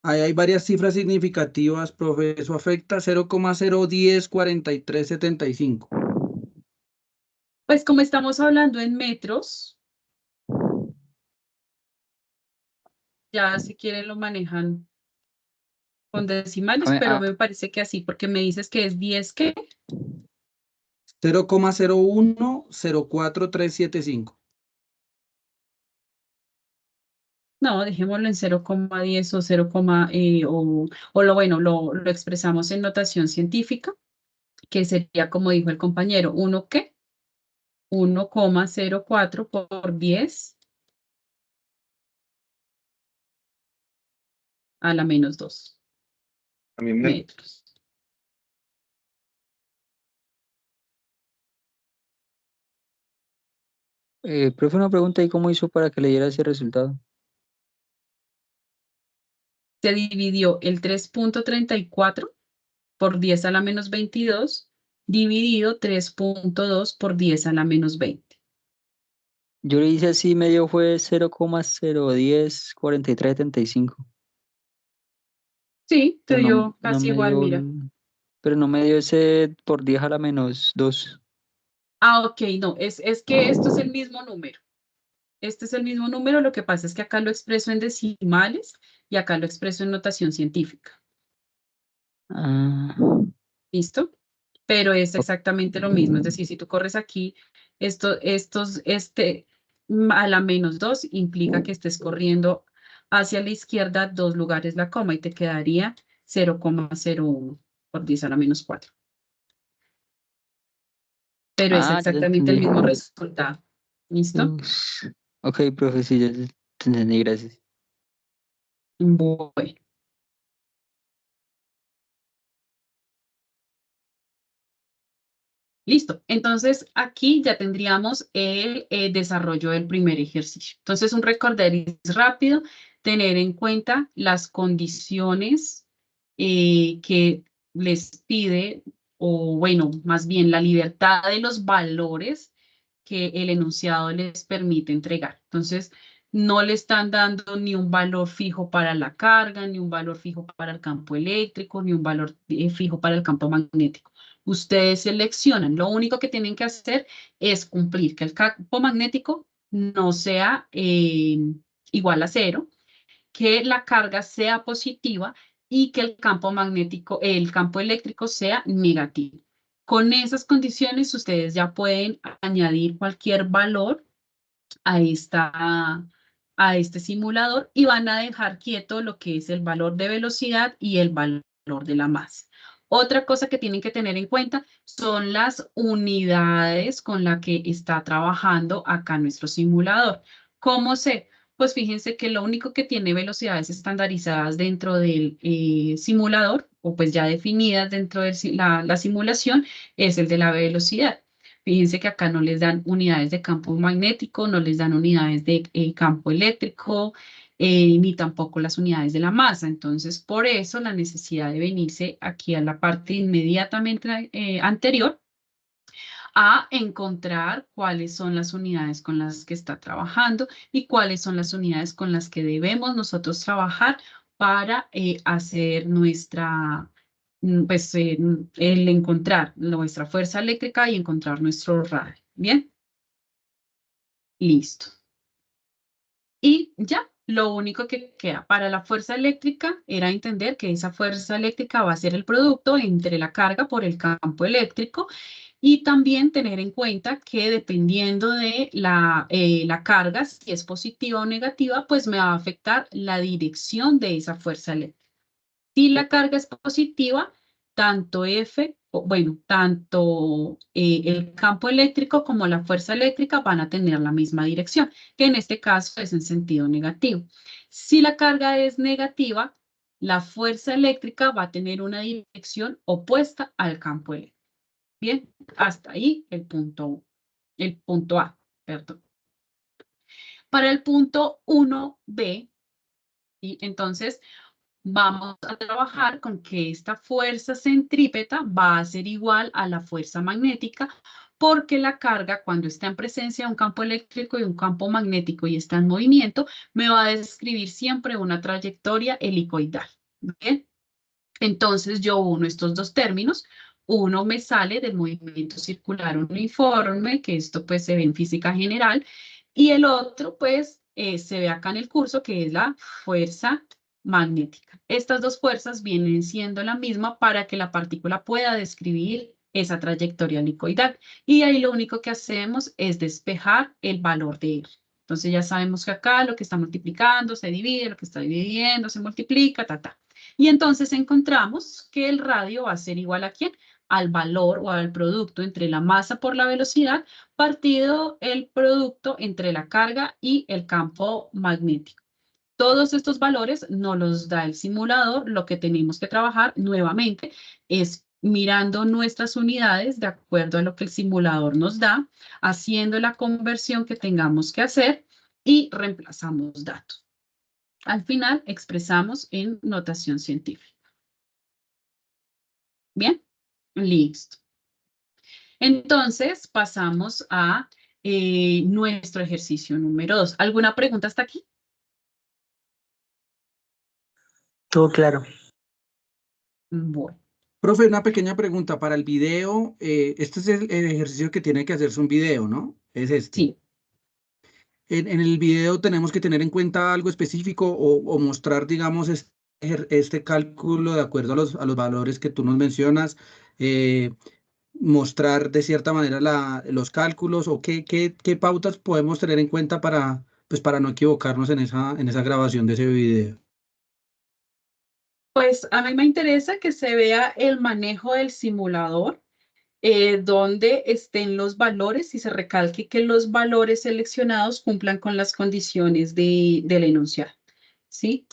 Ahí hay varias cifras significativas, profe. Eso afecta 0,0104375. Pues como estamos hablando en metros, ya si quieren lo manejan con decimales, pero me parece que así, porque me dices que es 10, ¿qué? 0,0104375. No, dejémoslo en 0,10 o 0, o lo bueno, lo expresamos en notación científica, que sería como dijo el compañero, ¿1 qué? 1,04 por 10 a la menos 2 A mí me metros. Profe, una pregunta, ¿y cómo hizo para que le diera ese resultado? Se dividió el 3.34 por 10 a la menos 22 dividido 3.2 por 10 a la menos 20. Yo le hice así, medio fue 0,0104375. Sí, te Pero dio no casi me igual, dio, mira. pero no me dio ese por 10 a la menos 2. Ah, ok, no, es que esto es el mismo número. Este es el mismo número, lo que pasa es que acá lo expreso en decimales y acá lo expreso en notación científica. Ah, ¿Listo? Pero es o- exactamente lo mismo. Es decir, si tú corres aquí, a la menos 2 implica que estés corriendo hacia la izquierda 2 lugares la coma y te quedaría 0,01 por 10 a la menos 4. Pero es ya te exactamente el entendí. mismo resultado. ¿Listo? Ok, profe, sí, ya te entendí, gracias. Bueno. Listo. Entonces, aquí ya tendríamos el desarrollo del primer ejercicio. Entonces, un recorderis rápido, tener en cuenta las condiciones que les pide, o bueno, más bien la libertad de los valores que el enunciado les permite entregar. Entonces, no le están dando ni un valor fijo para la carga, ni un valor fijo para el campo eléctrico, ni un valor fijo para el campo magnético. Ustedes seleccionan. Lo único que tienen que hacer es cumplir que el campo magnético no sea igual a 0, que la carga sea positiva y que el campo magnético, el campo eléctrico sea negativo. Con esas condiciones, ustedes ya pueden añadir cualquier valor a este simulador y van a dejar quieto lo que es el valor de velocidad y el valor de la masa. Otra cosa que tienen que tener en cuenta son las unidades con las que está trabajando acá nuestro simulador. ¿Cómo sé? pues fíjense que lo único que tiene velocidades estandarizadas dentro del simulador, o pues ya definidas dentro de la simulación, es el de la velocidad. Fíjense que acá no les dan unidades de campo magnético, no les dan unidades de campo eléctrico, ni tampoco las unidades de la masa. Entonces, por eso la necesidad de venirse aquí a la parte inmediatamente anterior a encontrar cuáles son las unidades con las que está trabajando y cuáles son las unidades con las que debemos nosotros trabajar para hacer nuestra, pues, el encontrar nuestra fuerza eléctrica y encontrar nuestro radio. ¿Bien? Listo. Y ya, lo único que queda para la fuerza eléctrica era entender que esa fuerza eléctrica va a ser el producto entre la carga por el campo eléctrico y también tener en cuenta que dependiendo de la carga, si es positiva o negativa, pues me va a afectar la dirección de esa fuerza eléctrica. Si la carga es positiva, tanto tanto el campo eléctrico como la fuerza eléctrica van a tener la misma dirección, que en este caso es en sentido negativo. Si la carga es negativa, la fuerza eléctrica va a tener una dirección opuesta al campo eléctrico. Bien, hasta ahí el punto A, perdón. Para el punto 1B, y entonces vamos a trabajar con que esta fuerza centrípeta va a ser igual a la fuerza magnética porque la carga, cuando está en presencia de un campo eléctrico y un campo magnético y está en movimiento, me va a describir siempre una trayectoria helicoidal. ¿Bien? Entonces yo uno estos dos términos. Uno me sale del movimiento circular uniforme, que esto pues se ve en física general, y el otro pues se ve acá en el curso, que es la fuerza magnética. Estas dos fuerzas vienen siendo la misma para que la partícula pueda describir esa trayectoria helicoidal. Y ahí lo único que hacemos es despejar el valor de R. Entonces ya sabemos que acá lo que está multiplicando se divide, lo que está dividiendo se multiplica, Y entonces encontramos que el radio va a ser igual a ¿quién? Al valor o al producto entre la masa por la velocidad partido el producto entre la carga y el campo magnético. Todos estos valores nos los da el simulador. Lo que tenemos que trabajar nuevamente es mirando nuestras unidades de acuerdo a lo que el simulador nos da, haciendo la conversión que tengamos que hacer y reemplazamos datos. Al final expresamos en notación científica. ¿Bien? Listo. Entonces pasamos a nuestro ejercicio número 2. ¿Alguna pregunta hasta aquí? Todo claro. Bueno. Profe, una pequeña pregunta para el video. Este es el ejercicio que tiene que hacerse un video, ¿no? Es este. Sí. En el video tenemos que tener en cuenta algo específico o mostrar, digamos, este cálculo de acuerdo a los valores que tú nos mencionas, mostrar de cierta manera los cálculos o qué pautas podemos tener en cuenta pues para no equivocarnos en esa grabación de ese video. Pues a mí me interesa que se vea el manejo del simulador, donde estén los valores y se recalque que los valores seleccionados cumplan con las condiciones del enunciado, ¿sí?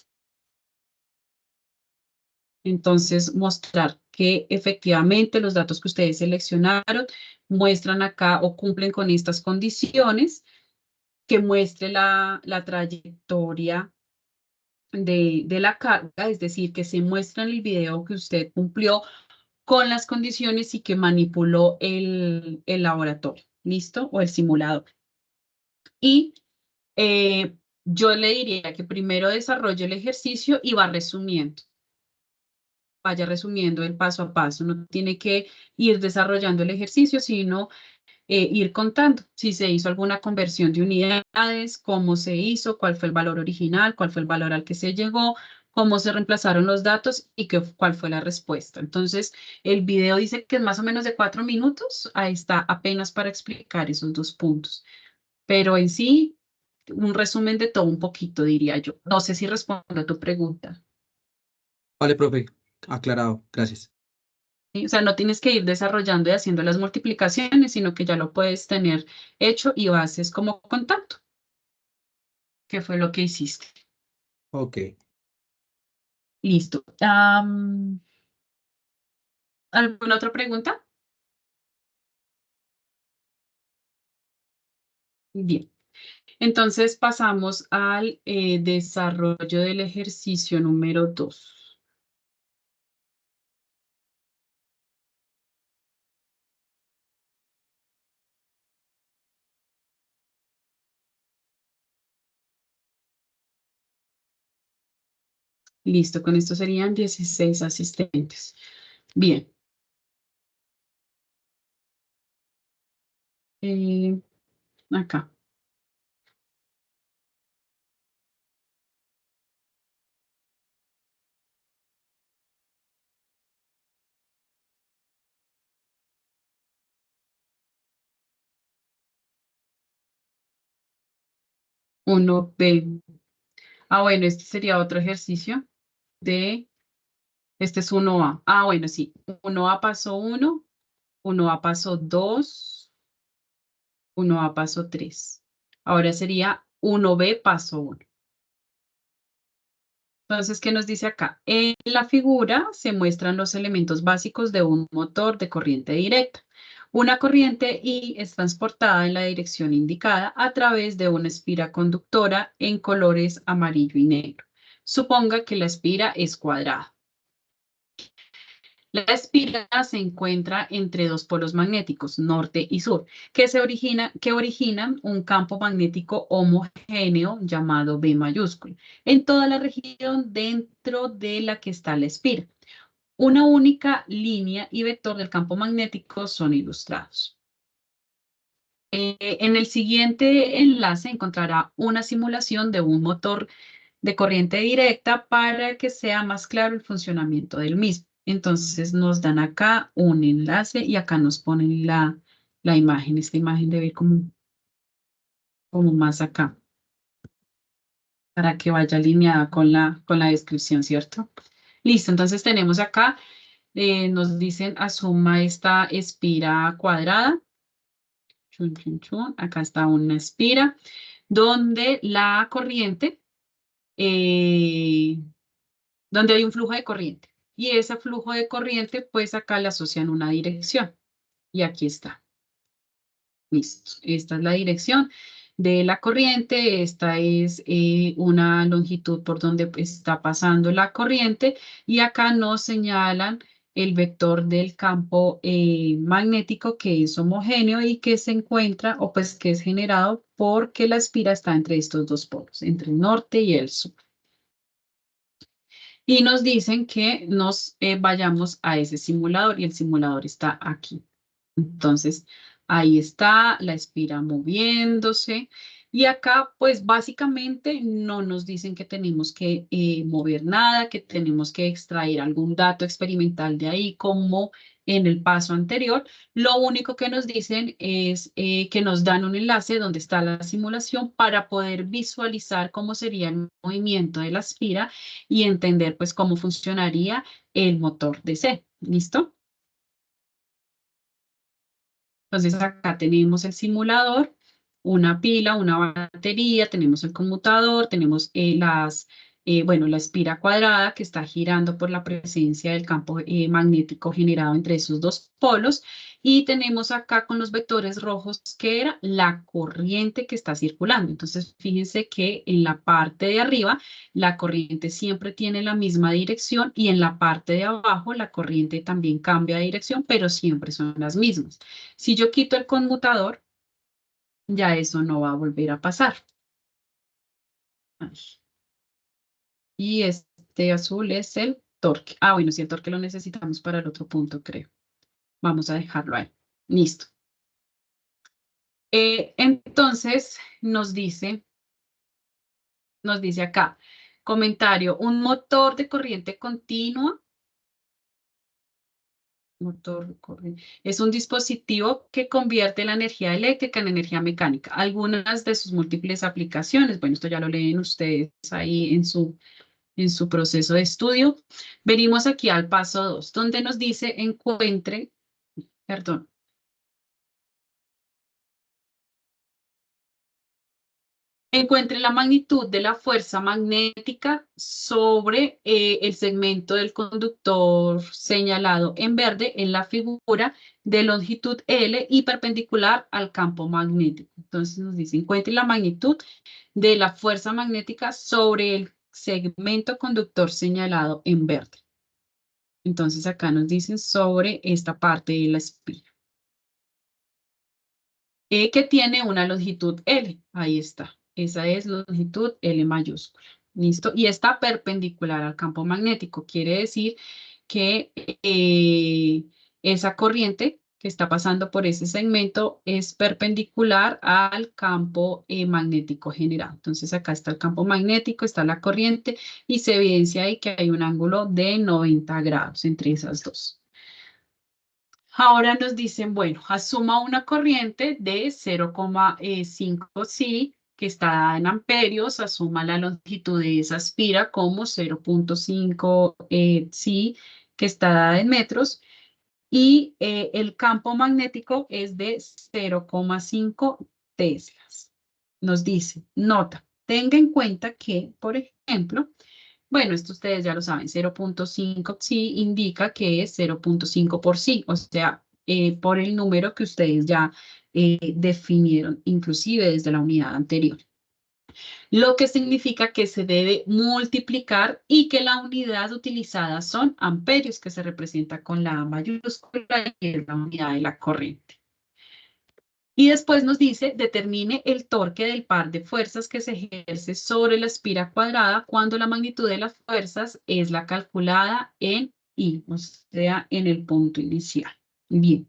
Entonces, mostrar que efectivamente los datos que ustedes seleccionaron muestran acá o cumplen con estas condiciones, que muestre la trayectoria de la carga, es decir, que se muestra en el video que usted cumplió con las condiciones y que manipuló el laboratorio, ¿listo? O el simulador. Y yo le diría que primero desarrolle el ejercicio y va resumiendo. Vaya resumiendo el paso a paso. No tiene que ir desarrollando el ejercicio, sino ir contando si se hizo alguna conversión de unidades, cómo se hizo, cuál fue el valor original, cuál fue el valor al que se llegó, cómo se reemplazaron los datos y cuál fue la respuesta. Entonces, el video dice que es más o menos de 4 minutos. Ahí está, apenas para explicar esos dos puntos. Pero en sí, un resumen de todo un poquito, diría yo. No sé si respondo a tu pregunta. Vale, profe, aclarado, gracias. ¿Sí? O sea, no tienes que ir desarrollando y haciendo las multiplicaciones, sino que ya lo puedes tener hecho y haces como contacto. ¿Qué fue lo que hiciste? Ok. Listo. ¿Alguna otra pregunta? Bien. Entonces pasamos al desarrollo del ejercicio número 2. Listo, con esto serían 16 asistentes. Bien. Acá. Uno B. Bueno, este sería otro ejercicio de, este es 1A. Bueno, sí, 1A paso 1, 1A paso 2, 1A paso 3. Ahora sería 1B paso 1. Entonces, ¿qué nos dice acá? En la figura se muestran los elementos básicos de un motor de corriente directa. Una corriente I es transportada en la dirección indicada a través de una espira conductora en colores amarillo y negro. Suponga que la espira es cuadrada. La espira se encuentra entre dos polos magnéticos, norte y sur, que originan un campo magnético homogéneo llamado B mayúsculo, en toda la región dentro de la que está la espira. Una única línea y vector del campo magnético son ilustrados. En el siguiente enlace encontrará una simulación de un motor de corriente directa para que sea más claro el funcionamiento del mismo. Entonces nos dan acá un enlace y acá nos ponen la imagen. Esta imagen debe ir como más acá para que vaya alineada con la descripción, ¿cierto? Listo, entonces tenemos acá, nos dicen asuma esta espira cuadrada. Chun, chun, chun. Acá está una espira donde la corriente donde hay un flujo de corriente. Y ese flujo de corriente, pues acá le asocian una dirección. Y aquí está. Listo. Esta es la dirección de la corriente. Esta es una longitud por donde está pasando la corriente. Y acá nos señalan el vector del campo magnético que es homogéneo y que se encuentra o pues que es generado porque la espira está entre estos dos polos, entre el norte y el sur. Y nos dicen que nos vayamos a ese simulador y el simulador está aquí. Entonces, ahí está la espira moviéndose. Y acá, pues básicamente no nos dicen que tenemos que mover nada, que tenemos que extraer algún dato experimental de ahí, como en el paso anterior. Lo único que nos dicen es que nos dan un enlace donde está la simulación para poder visualizar cómo sería el movimiento de la espira y entender pues cómo funcionaría el motor DC. ¿Listo? Entonces acá tenemos el simulador, una pila, una batería, tenemos el conmutador, tenemos la espira cuadrada que está girando por la presencia del campo magnético generado entre esos dos polos y tenemos acá con los vectores rojos que era la corriente que está circulando. Entonces fíjense que en la parte de arriba la corriente siempre tiene la misma dirección y en la parte de abajo la corriente también cambia de dirección, pero siempre son las mismas. Si yo quito el conmutador, ya eso no va a volver a pasar. Ay. Y este azul es el torque. Bueno, sí, el torque lo necesitamos para el otro punto, creo. Vamos a dejarlo ahí. Listo. Entonces, nos dice acá, comentario, un motor de corriente continua. Motor de corriente. Es un dispositivo que convierte la energía eléctrica en energía mecánica. Algunas de sus múltiples aplicaciones, bueno, esto ya lo leen ustedes ahí en su proceso de estudio. Venimos aquí al paso 2, donde nos dice encuentre, perdón. Encuentre la magnitud de la fuerza magnética sobre el segmento del conductor señalado en verde en la figura de longitud L y perpendicular al campo magnético. Entonces nos dice, encuentre la magnitud de la fuerza magnética sobre el segmento conductor señalado en verde. Entonces acá nos dicen sobre esta parte de la espira. Que tiene una longitud L. Ahí está. Esa es longitud L mayúscula. ¿Listo? Y está perpendicular al campo magnético. Quiere decir que esa corriente que está pasando por ese segmento es perpendicular al campo magnético generado. Entonces acá está el campo magnético, está la corriente y se evidencia ahí que hay un ángulo de 90 grados entre esas dos. Ahora nos dicen, bueno, asuma una corriente de 0,5 psi que está en amperios, asuma la longitud de esa espira como 0,5 psi que está en metros y el campo magnético es de 0,5 teslas. Nos dice, nota, tenga en cuenta que, por ejemplo, bueno, esto ustedes ya lo saben, 0,5 psi indica que es 0,5 por psi, o sea, por el número que ustedes ya definieron, inclusive desde la unidad anterior. Lo que significa que se debe multiplicar y que la unidad utilizada son amperios, que se representa con la A mayúscula y es la unidad de la corriente. Y después nos dice, determine el torque del par de fuerzas que se ejerce sobre la espira cuadrada cuando la magnitud de las fuerzas es la calculada en I, o sea, en el punto inicial. Bien.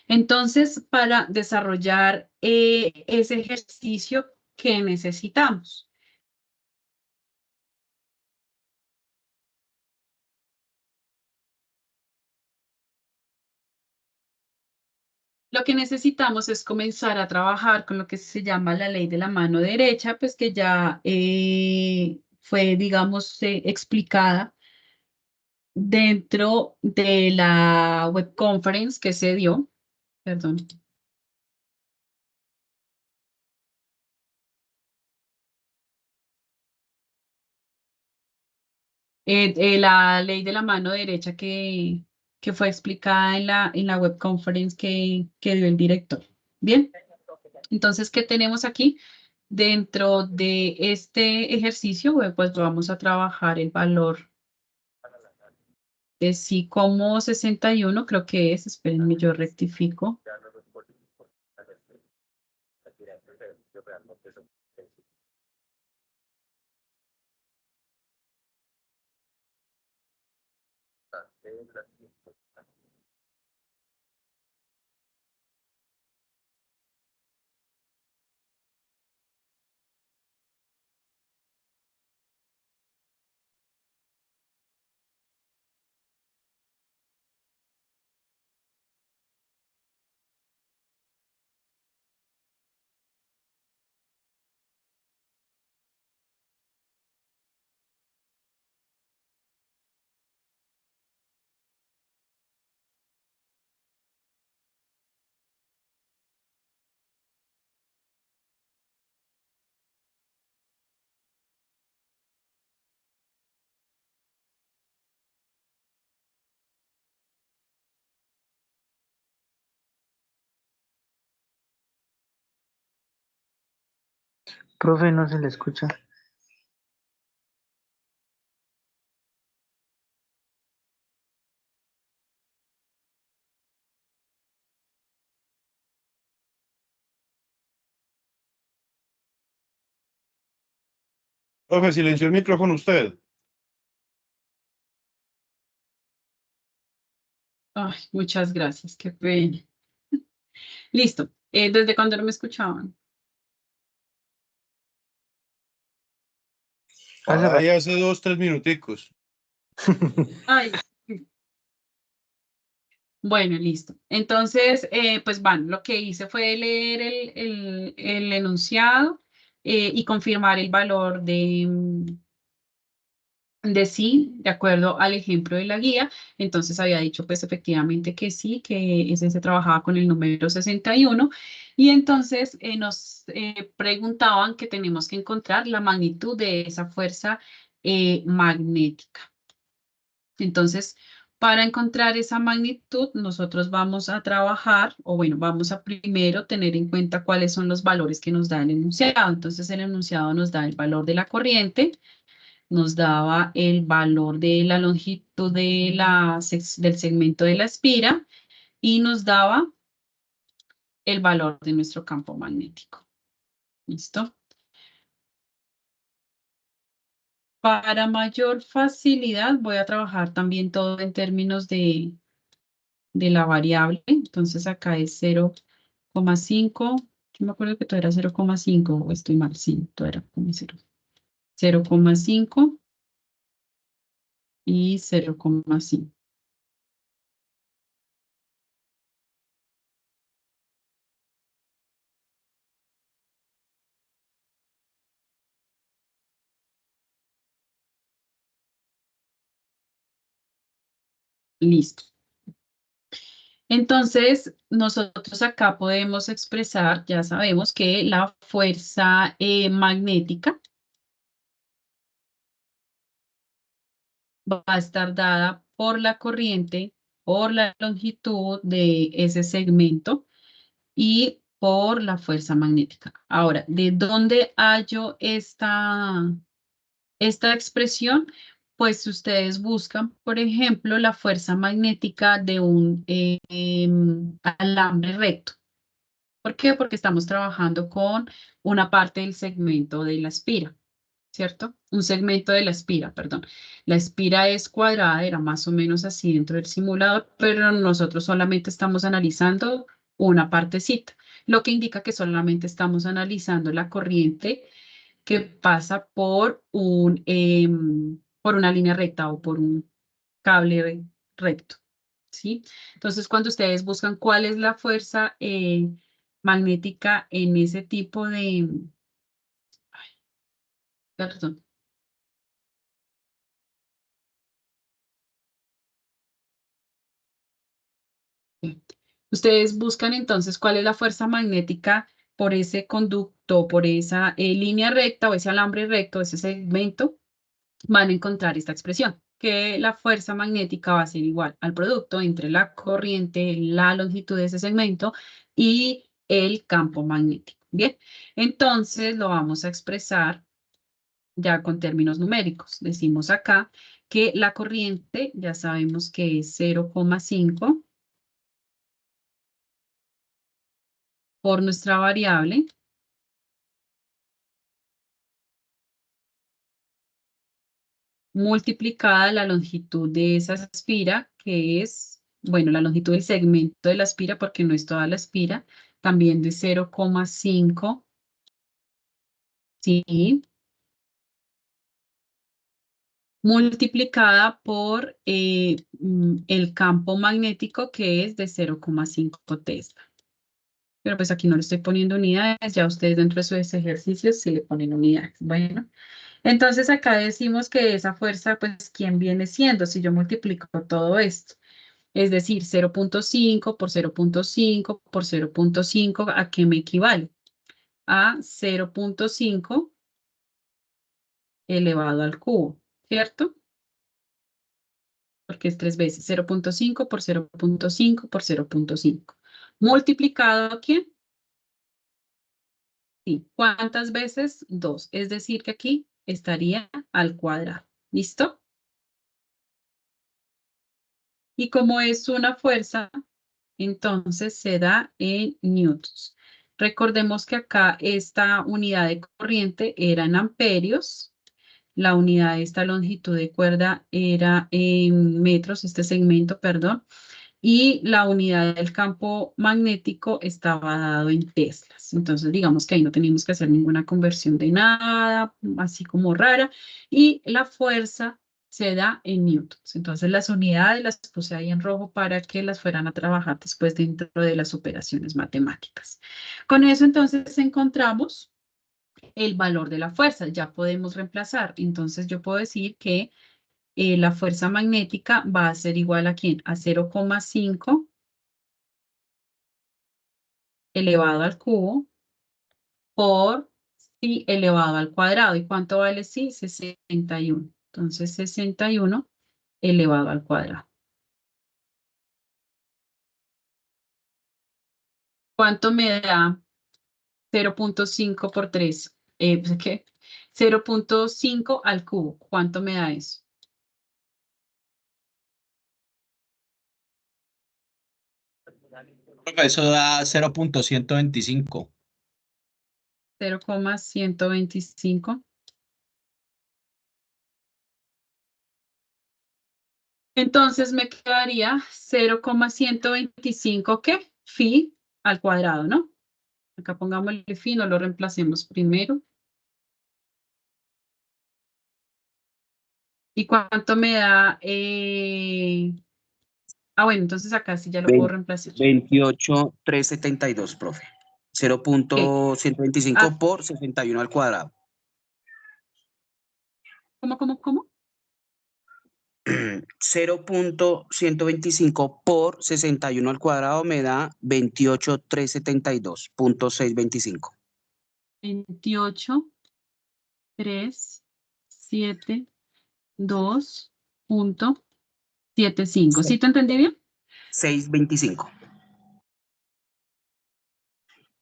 Entonces, para desarrollar ese ejercicio, ¿qué necesitamos? Lo que necesitamos es comenzar a trabajar con lo que se llama la ley de la mano derecha, pues que ya fue, digamos, explicada dentro de la web conference que se dio. Perdón. La ley de la mano derecha que fue explicada en la web conference que dio el director. Bien, entonces, ¿qué tenemos aquí? Dentro de este ejercicio, pues vamos a trabajar el valor de sí como 61, creo que es, espérenme, yo rectifico. Profe, no se le escucha. Profe, silenció el micrófono usted. Ay, muchas gracias, qué pena. Listo. ¿Desde cuándo no me escuchaban? Ahí hace 2, 3 minuticos. Ay, bueno, listo. Entonces, pues van, lo que hice fue leer el enunciado y confirmar el valor de sí, de acuerdo al ejemplo de la guía. Entonces había dicho pues efectivamente que sí, que ese se trabajaba con el número 61 y entonces nos preguntaban que tenemos que encontrar la magnitud de esa fuerza magnética. Entonces, para encontrar esa magnitud, nosotros vamos a trabajar, o bueno, vamos a primero tener en cuenta cuáles son los valores que nos da el enunciado. Entonces, el enunciado nos da el valor de la corriente, nos daba el valor de la longitud de del segmento de la espira y nos daba el valor de nuestro campo magnético. ¿Listo? Para mayor facilidad voy a trabajar también todo en términos de la variable. Entonces acá es 0,5. Yo me acuerdo que todo era 0,5 o estoy mal. Sí, todo era como 0,5 y 0,5. Listo. Entonces, nosotros acá podemos expresar, ya sabemos que la fuerza magnética va a estar dada por la corriente, por la longitud de ese segmento y por la fuerza magnética. Ahora, ¿de dónde hallo esta expresión? Pues ustedes buscan, por ejemplo, la fuerza magnética de un alambre recto. ¿Por qué? Porque estamos trabajando con una parte del segmento de la espira, ¿cierto? Un segmento de la espira, perdón. La espira es cuadrada, era más o menos así dentro del simulador, pero nosotros solamente estamos analizando una partecita, lo que indica que solamente estamos analizando la corriente que pasa por una línea recta o por un cable recto, ¿sí? Entonces, cuando ustedes buscan cuál es la fuerza magnética en ese tipo de... ay, perdón. Ustedes buscan entonces cuál es la fuerza magnética por ese conducto, por esa línea recta o ese alambre recto, ese segmento, van a encontrar esta expresión, que la fuerza magnética va a ser igual al producto entre la corriente, la longitud de ese segmento y el campo magnético. Bien, entonces lo vamos a expresar ya con términos numéricos. Decimos acá que la corriente ya sabemos que es 0,5 por nuestra variable multiplicada la longitud de esa espira, que es, bueno, la longitud del segmento de la espira, porque no es toda la espira, también de 0,5, ¿sí? Multiplicada por el campo magnético, que es de 0,5 Tesla. Pero pues aquí no le estoy poniendo unidades, ya ustedes dentro de sus ejercicios sí le ponen unidades. Bueno. Entonces acá decimos que esa fuerza, pues, ¿quién viene siendo? Si yo multiplico todo esto, es decir, 0,5 por 0,5 por 0,5, ¿a qué me equivale? A 0,5 elevado al cubo, ¿cierto? Porque es 3 veces 0,5 por 0,5 por 0,5. ¿Multiplicado a quién? Sí. ¿Cuántas veces? 2. Es decir, que aquí estaría al cuadrado. ¿Listo? Y como es una fuerza, entonces se da en newtons. Recordemos que acá esta unidad de corriente era en amperios, la unidad de esta longitud de cuerda era en metros, este segmento, perdón, y la unidad del campo magnético estaba dado en teslas. Entonces, digamos que ahí no teníamos que hacer ninguna conversión de nada, así como rara, y la fuerza se da en newtons. Entonces, las unidades las puse ahí en rojo para que las fueran a trabajar después dentro de las operaciones matemáticas. Con eso, entonces, encontramos el valor de la fuerza. Ya podemos reemplazar. Entonces, yo puedo decir que la fuerza magnética va a ser igual a ¿quién? A 0,5 elevado al cubo por phi elevado al cuadrado. ¿Y cuánto vale phi? 61. Entonces, 61 elevado al cuadrado. ¿Cuánto me da 0,5 por 3? Pues, ¿qué? 0,5 al cubo. ¿Cuánto me da eso? Profe, eso da 0.125. 0,125. Entonces me quedaría 0,125, ¿qué? Phi al cuadrado, ¿no? Acá pongámosle phi, no lo reemplacemos primero. ¿Y cuánto me da? Bueno, entonces acá sí ya lo puedo reemplazar. 28,372, profe. ¿Qué? 0.125 por 61 al cuadrado. ¿Cómo? 0.125 por 61 al cuadrado me da 28,372.625. 28,372.75. ¿Sí te entendí bien? 625.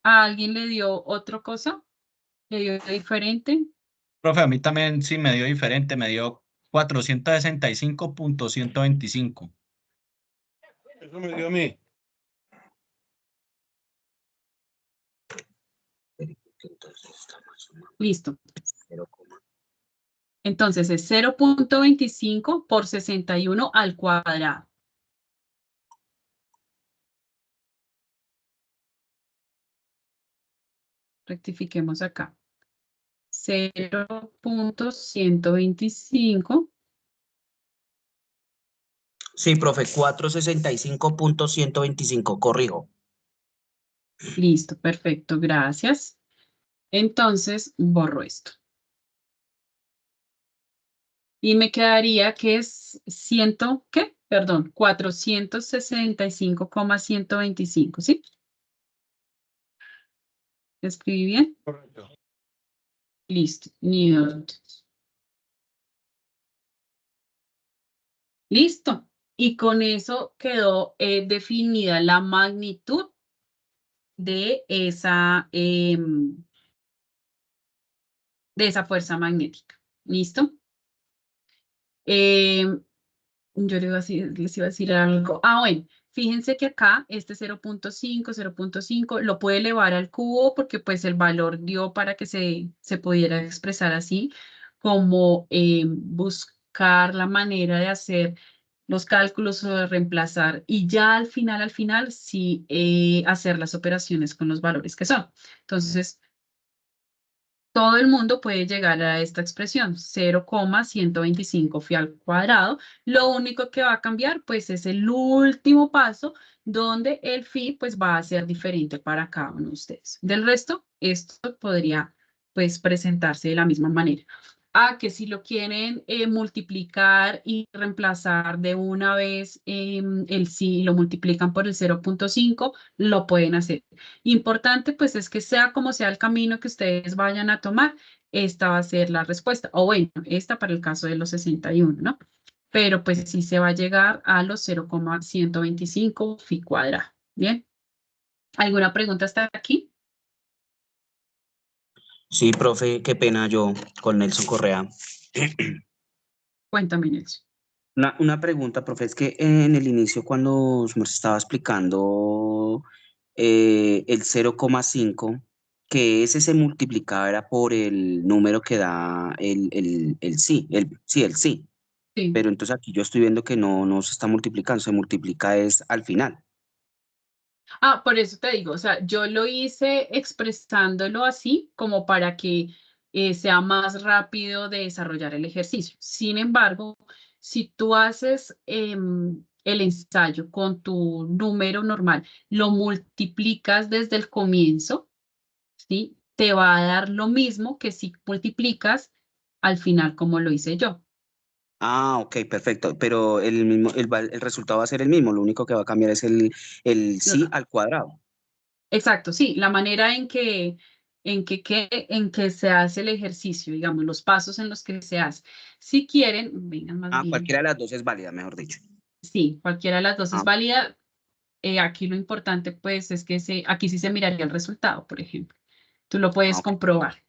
¿A alguien le dio otra cosa? ¿Le dio diferente? Profe, a mí también sí me dio diferente, me dio 465.125. Eso me dio a mí. Listo. Entonces es 0,25 por 61 al cuadrado. Rectifiquemos acá. 0,125. Sí, profe, 465.125, corrijo. Listo, perfecto, gracias. Entonces, borro esto. Y me quedaría que es 465,125, ¿sí? ¿Escribí bien? Correcto. Listo. Listo. Y con eso quedó definida la magnitud de esa fuerza magnética. ¿Listo? Yo les iba a decir algo. Bueno, fíjense que acá este 0,5 lo puede elevar al cubo porque pues el valor dio para que se pudiera expresar así, como buscar la manera de hacer los cálculos o de reemplazar y ya al final, sí hacer las operaciones con los valores que son. Entonces, todo el mundo puede llegar a esta expresión, 0,125 phi al cuadrado. Lo único que va a cambiar, pues, es el último paso, donde el phi, pues, va a ser diferente para cada uno de ustedes. Del resto, esto podría, pues, presentarse de la misma manera. Que si lo quieren multiplicar y reemplazar de una vez el phi, lo multiplican por el 0,5, lo pueden hacer. Importante, pues, es que sea como sea el camino que ustedes vayan a tomar, esta va a ser la respuesta. O bueno, esta para el caso de los 61, ¿no? Pero pues sí se va a llegar a los 0,125 phi cuadrado. ¿Bien? ¿Alguna pregunta hasta aquí? Sí, profe, qué pena yo con Nelson Correa. Cuéntame, Nelson. Una pregunta, profe, es que en el inicio cuando nos estaba explicando el 0,5, que ese se multiplicaba era por el número que da el sí, el sí. Sí. Pero entonces aquí yo estoy viendo que no se está multiplicando, se multiplica es al final. Por eso te digo, o sea, yo lo hice expresándolo así como para que sea más rápido de desarrollar el ejercicio. Sin embargo, si tú haces el ensayo con tu número normal, lo multiplicas desde el comienzo, ¿sí? Te va a dar lo mismo que si multiplicas al final como lo hice yo. Ah, ok, perfecto. Pero el mismo, el resultado va a ser el mismo, lo único que va a cambiar es el sí al cuadrado. Exacto, sí, la manera en que se hace el ejercicio, digamos, los pasos en los que se hace. Si quieren, vengan más Ah, bien. cualquiera de las dos es válida, mejor dicho. Sí, cualquiera de las dos es Ah, válida. Aquí lo importante, pues, es que aquí sí se miraría el resultado, por ejemplo. Tú lo puedes ok. comprobar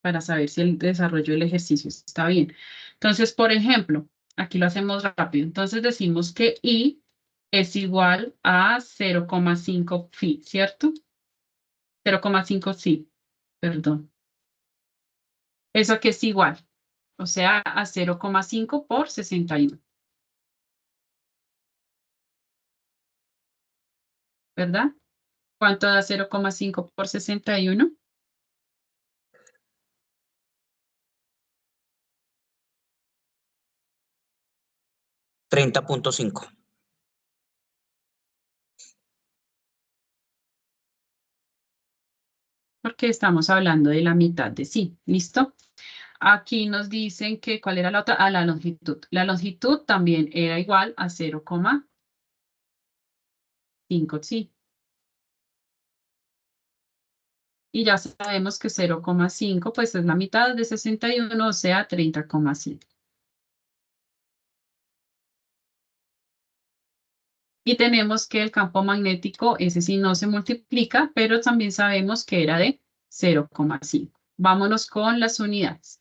para saber si el desarrollo del ejercicio está bien. Entonces, por ejemplo, aquí lo hacemos rápido. Entonces decimos que I es igual a 0,5 phi, ¿cierto? 0,5 sí, perdón. Eso que es igual, o sea, a 0,5 por 61. ¿Verdad? ¿Cuánto da 0,5 por 61? 30.5. Porque estamos hablando de la mitad de sí. ¿Listo? Aquí nos dicen que, ¿cuál era la otra? Ah, la longitud. La longitud también era igual a 0,5, sí. Y ya sabemos que 0,5 pues es la mitad de 61, o sea, 30,5. Y tenemos que el campo magnético, ese sí no se multiplica, pero también sabemos que era de 0,5. Vámonos con las unidades.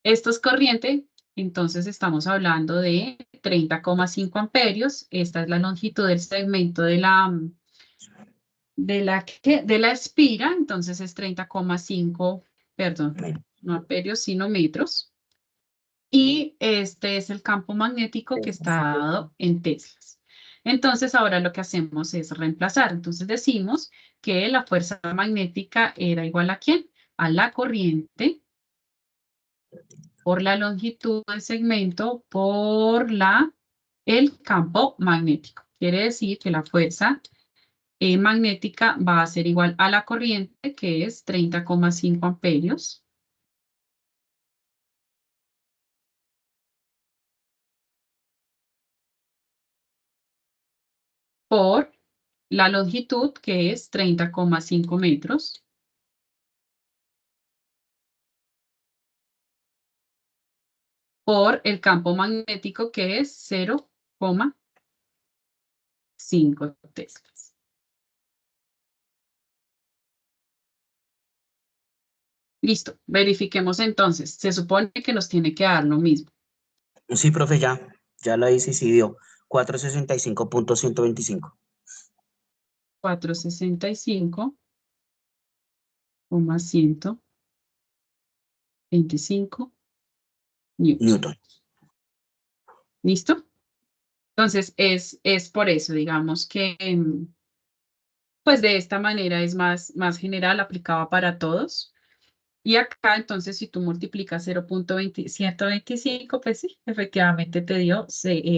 Esto es corriente, entonces estamos hablando de 30,5 amperios. Esta es la longitud del segmento de la espira, entonces es 30,5, perdón, no amperios, sino metros. Y este es el campo magnético que está dado en teslas. Entonces, ahora lo que hacemos es reemplazar. Entonces, decimos que la fuerza magnética era igual ¿a quién? A la corriente por la longitud del segmento por el campo magnético. Quiere decir que la fuerza magnética va a ser igual a la corriente, que es 30,5 amperios, por la longitud, que es 30,5 metros, por el campo magnético, que es 0,5 teslas. Listo, verifiquemos entonces. Se supone que nos tiene que dar lo mismo. Sí, profe, ya la hice y sí dio 465.125. 465,125 newtons. Newton. ¿Listo? Entonces, es por eso, digamos que, pues de esta manera es más general, aplicada para todos. Y acá, entonces, si tú multiplicas 0,125, pues sí, efectivamente te dio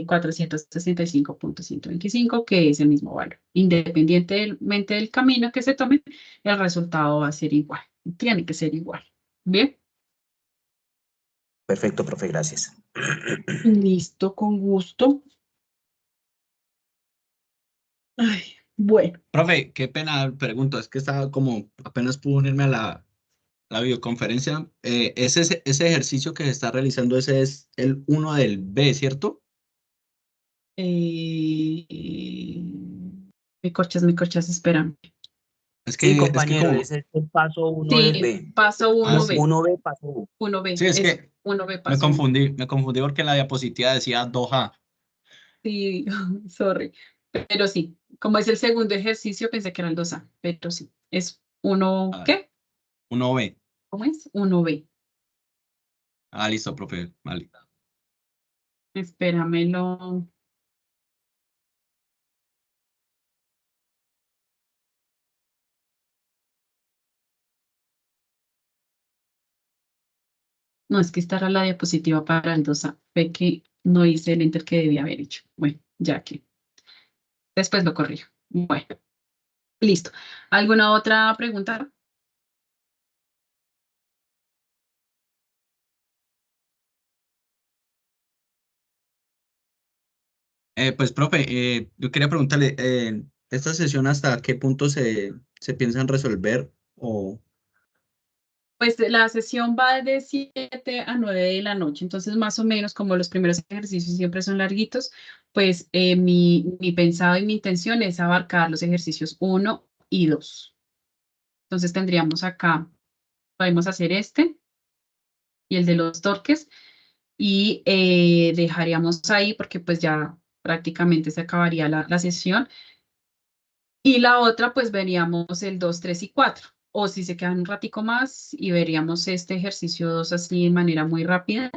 465,125, que es el mismo valor. Independientemente del camino que se tome, el resultado va a ser igual. Tiene que ser igual. ¿Bien? Perfecto, profe, gracias. Listo, con gusto. Ay, bueno. Profe, qué pena, pregunto, es que estaba como, apenas pude unirme a la videoconferencia. Ese ejercicio que se está realizando, ese es el uno del B, ¿cierto? Me corchas, espérame. Sí, Es que compañero, como, ese es el paso 1 del Sí, B. paso ah, 1B. sí, 1B, paso 1. 1B, sí, es eso. que 1B, paso 1. me confundí porque en la diapositiva decía 2A. Sí, sorry. Pero sí, como es el segundo ejercicio, pensé que era el 2A, pero sí, es uno, Ah, ¿qué? 1B. ¿Cómo es? 1B. Ah, listo, profe, vale. Espéramelo. No, es que esta era la diapositiva para el 2A. Ve que no hice el enter que debía haber hecho. Bueno, ya que después lo corrijo. Bueno, listo. ¿Alguna otra pregunta? Pues, profe, yo quería preguntarle, ¿esta sesión hasta qué punto se piensan resolver? O, Pues la sesión va de 7 a 9 de la noche, entonces más o menos como los primeros ejercicios siempre son larguitos, pues mi pensado y mi intención es abarcar los ejercicios 1 y 2. Entonces tendríamos acá, podemos hacer este y el de los torques y dejaríamos ahí porque pues ya prácticamente se acabaría la sesión. Y la otra, pues veríamos el 2, 3 y 4. O si se quedan un ratico más y veríamos este ejercicio 2 así de manera muy rápida.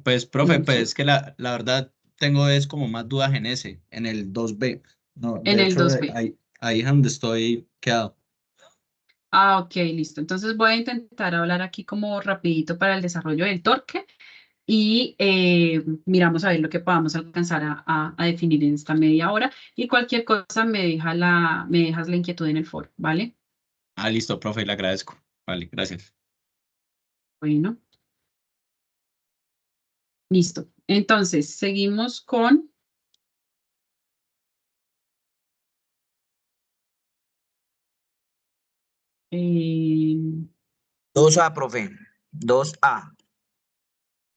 pues, profe, pues Sí. es que la verdad tengo es como más dudas en ese, en el 2B. No, En de el hecho, 2B. ahí es donde estoy quedado. Ah, ok, listo. Entonces voy a intentar hablar aquí como rapidito para el desarrollo del torque y miramos a ver lo que podamos alcanzar a definir en esta media hora. Y cualquier cosa me dejas la inquietud en el foro, ¿vale? Ah, listo, profe, le agradezco. Vale, gracias. Bueno, listo. Entonces, seguimos con... eh, 2A, profe. 2A.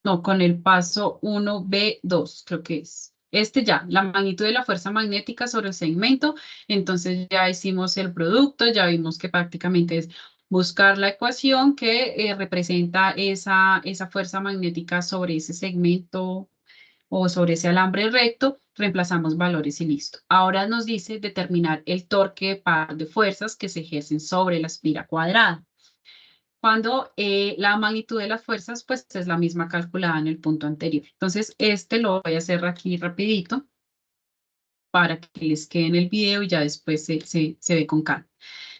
no, con el paso 1B2, creo que es. Este ya, la magnitud de la fuerza magnética sobre el segmento. Entonces ya hicimos el producto, ya vimos que prácticamente es buscar la ecuación que representa esa fuerza magnética sobre ese segmento o sobre ese alambre recto, reemplazamos valores y listo. Ahora nos dice determinar el torque par de fuerzas que se ejercen sobre la espira cuadrada. Cuando la magnitud de las fuerzas pues es la misma calculada en el punto anterior. Entonces, este lo voy a hacer aquí rapidito para que les quede en el video y ya después se ve con calma.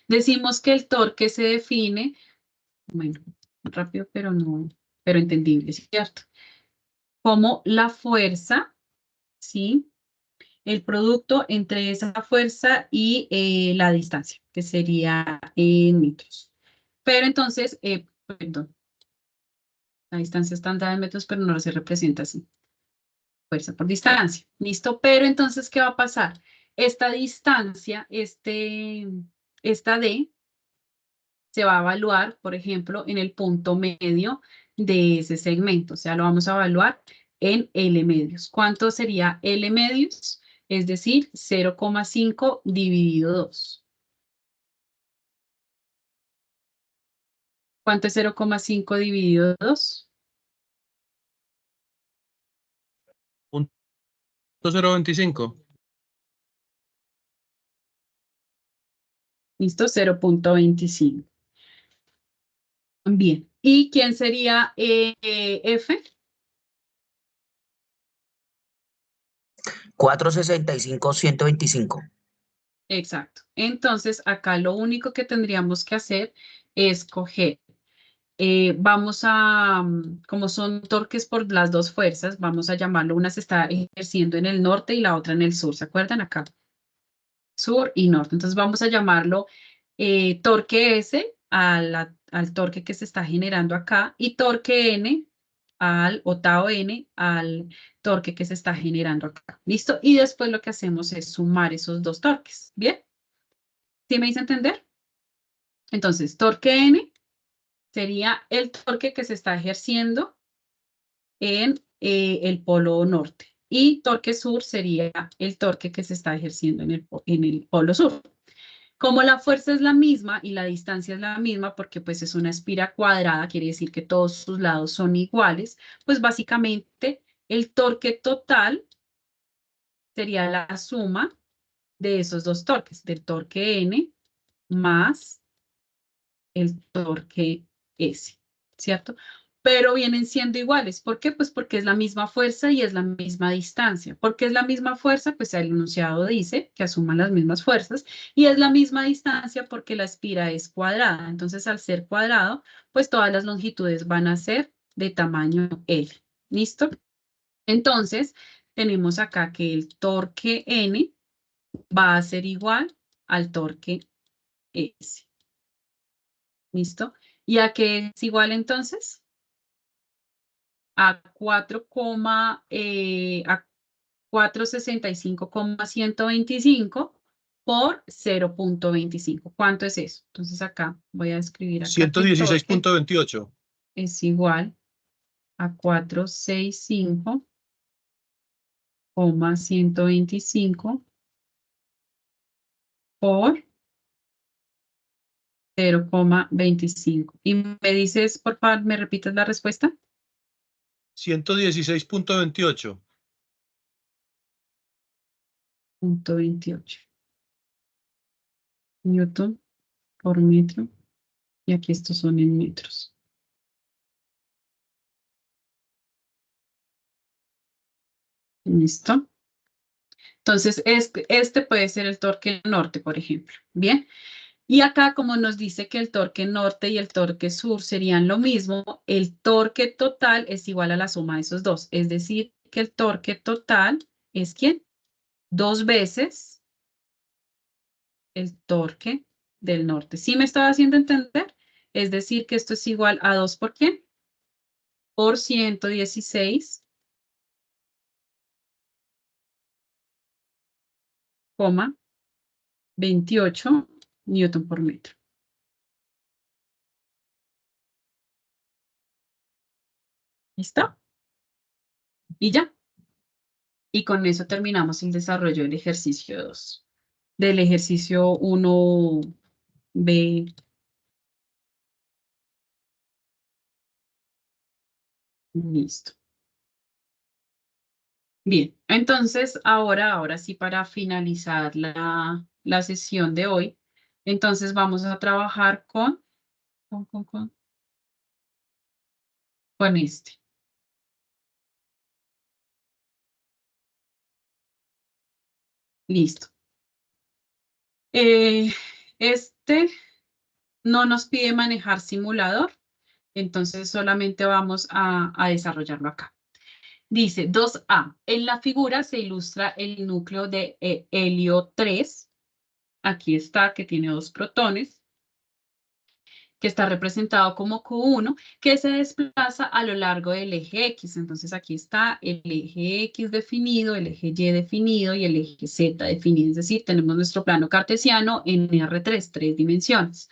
Decimos que el torque se define, bueno, rápido pero no, pero entendible, ¿cierto? Como la fuerza, ¿sí? El producto entre esa fuerza y la distancia, que sería en metros. Pero entonces, perdón, la distancia está dada en metros, pero no se representa así. Fuerza por distancia. ¿Listo? Pero entonces, ¿qué va a pasar? Esta distancia, esta D, se va a evaluar, por ejemplo, en el punto medio de ese segmento. O sea, lo vamos a evaluar en L medios. ¿Cuánto sería L medios? Es decir, 0,5 dividido 2. ¿Cuánto es 0,5 dividido 2? 0.25. ¿Listo? 0,25. Bien. ¿Y quién sería F? 465, 125. Exacto. Entonces, acá lo único que tendríamos que hacer es coger. Vamos a, como son torques por las dos fuerzas, vamos a llamarlo, una se está ejerciendo en el norte y la otra en el sur, ¿se acuerdan acá? Sur y norte. Entonces vamos a llamarlo torque S al torque que se está generando acá y torque N o tau N al torque que se está generando acá. ¿Listo? Y después lo que hacemos es sumar esos dos torques. ¿Bien? ¿Sí me hice entender? Entonces, torque N sería el torque que se está ejerciendo en el polo norte. Y torque sur sería el torque que se está ejerciendo en el polo sur. Como la fuerza es la misma y la distancia es la misma, porque pues es una espira cuadrada, quiere decir que todos sus lados son iguales, pues básicamente el torque total sería la suma de esos dos torques, del torque N más el torque S, ¿cierto? Pero vienen siendo iguales. ¿Por qué? Pues porque es la misma fuerza y es la misma distancia. ¿Por qué es la misma fuerza? Pues el enunciado dice que asuman las mismas fuerzas y es la misma distancia porque la espira es cuadrada. Entonces, al ser cuadrado, pues todas las longitudes van a ser de tamaño L. ¿Listo? Entonces, tenemos acá que el torque N va a ser igual al torque S. ¿Listo? ¿Y a qué es igual entonces? A 4, 465,125 por 0.25. ¿Cuánto es eso? Entonces acá voy a escribir acá que el torque 116.28. es igual a 465,125 por 0,25. Y me dices, por favor, ¿me repites la respuesta? 116.28. 0.28 newton por metro. Y aquí estos son en metros. ¿Listo? Entonces, este puede ser el torque norte, por ejemplo. Bien. Y acá, como nos dice que el torque norte y el torque sur serían lo mismo, el torque total es igual a la suma de esos dos. Es decir, que el torque total es ¿quién? 2 veces el torque del norte. ¿Sí me estaba haciendo entender? Es decir, que esto es igual a 2 por ¿quién? Por 116,28 newton por metro. ¿Listo? Y ya. Y con eso terminamos el desarrollo del ejercicio 2. Del ejercicio 1B. Listo. Bien, entonces ahora sí para finalizar la sesión de hoy, entonces vamos a trabajar con este. Listo. Este no nos pide manejar simulador, entonces solamente vamos a desarrollarlo acá. Dice 2A. En la figura se ilustra el núcleo de helio 3. Aquí está, que tiene 2 protones, que está representado como Q1, que se desplaza a lo largo del eje X. Entonces aquí está el eje X definido, el eje Y definido y el eje Z definido. Es decir, tenemos nuestro plano cartesiano en R3, 3 dimensiones.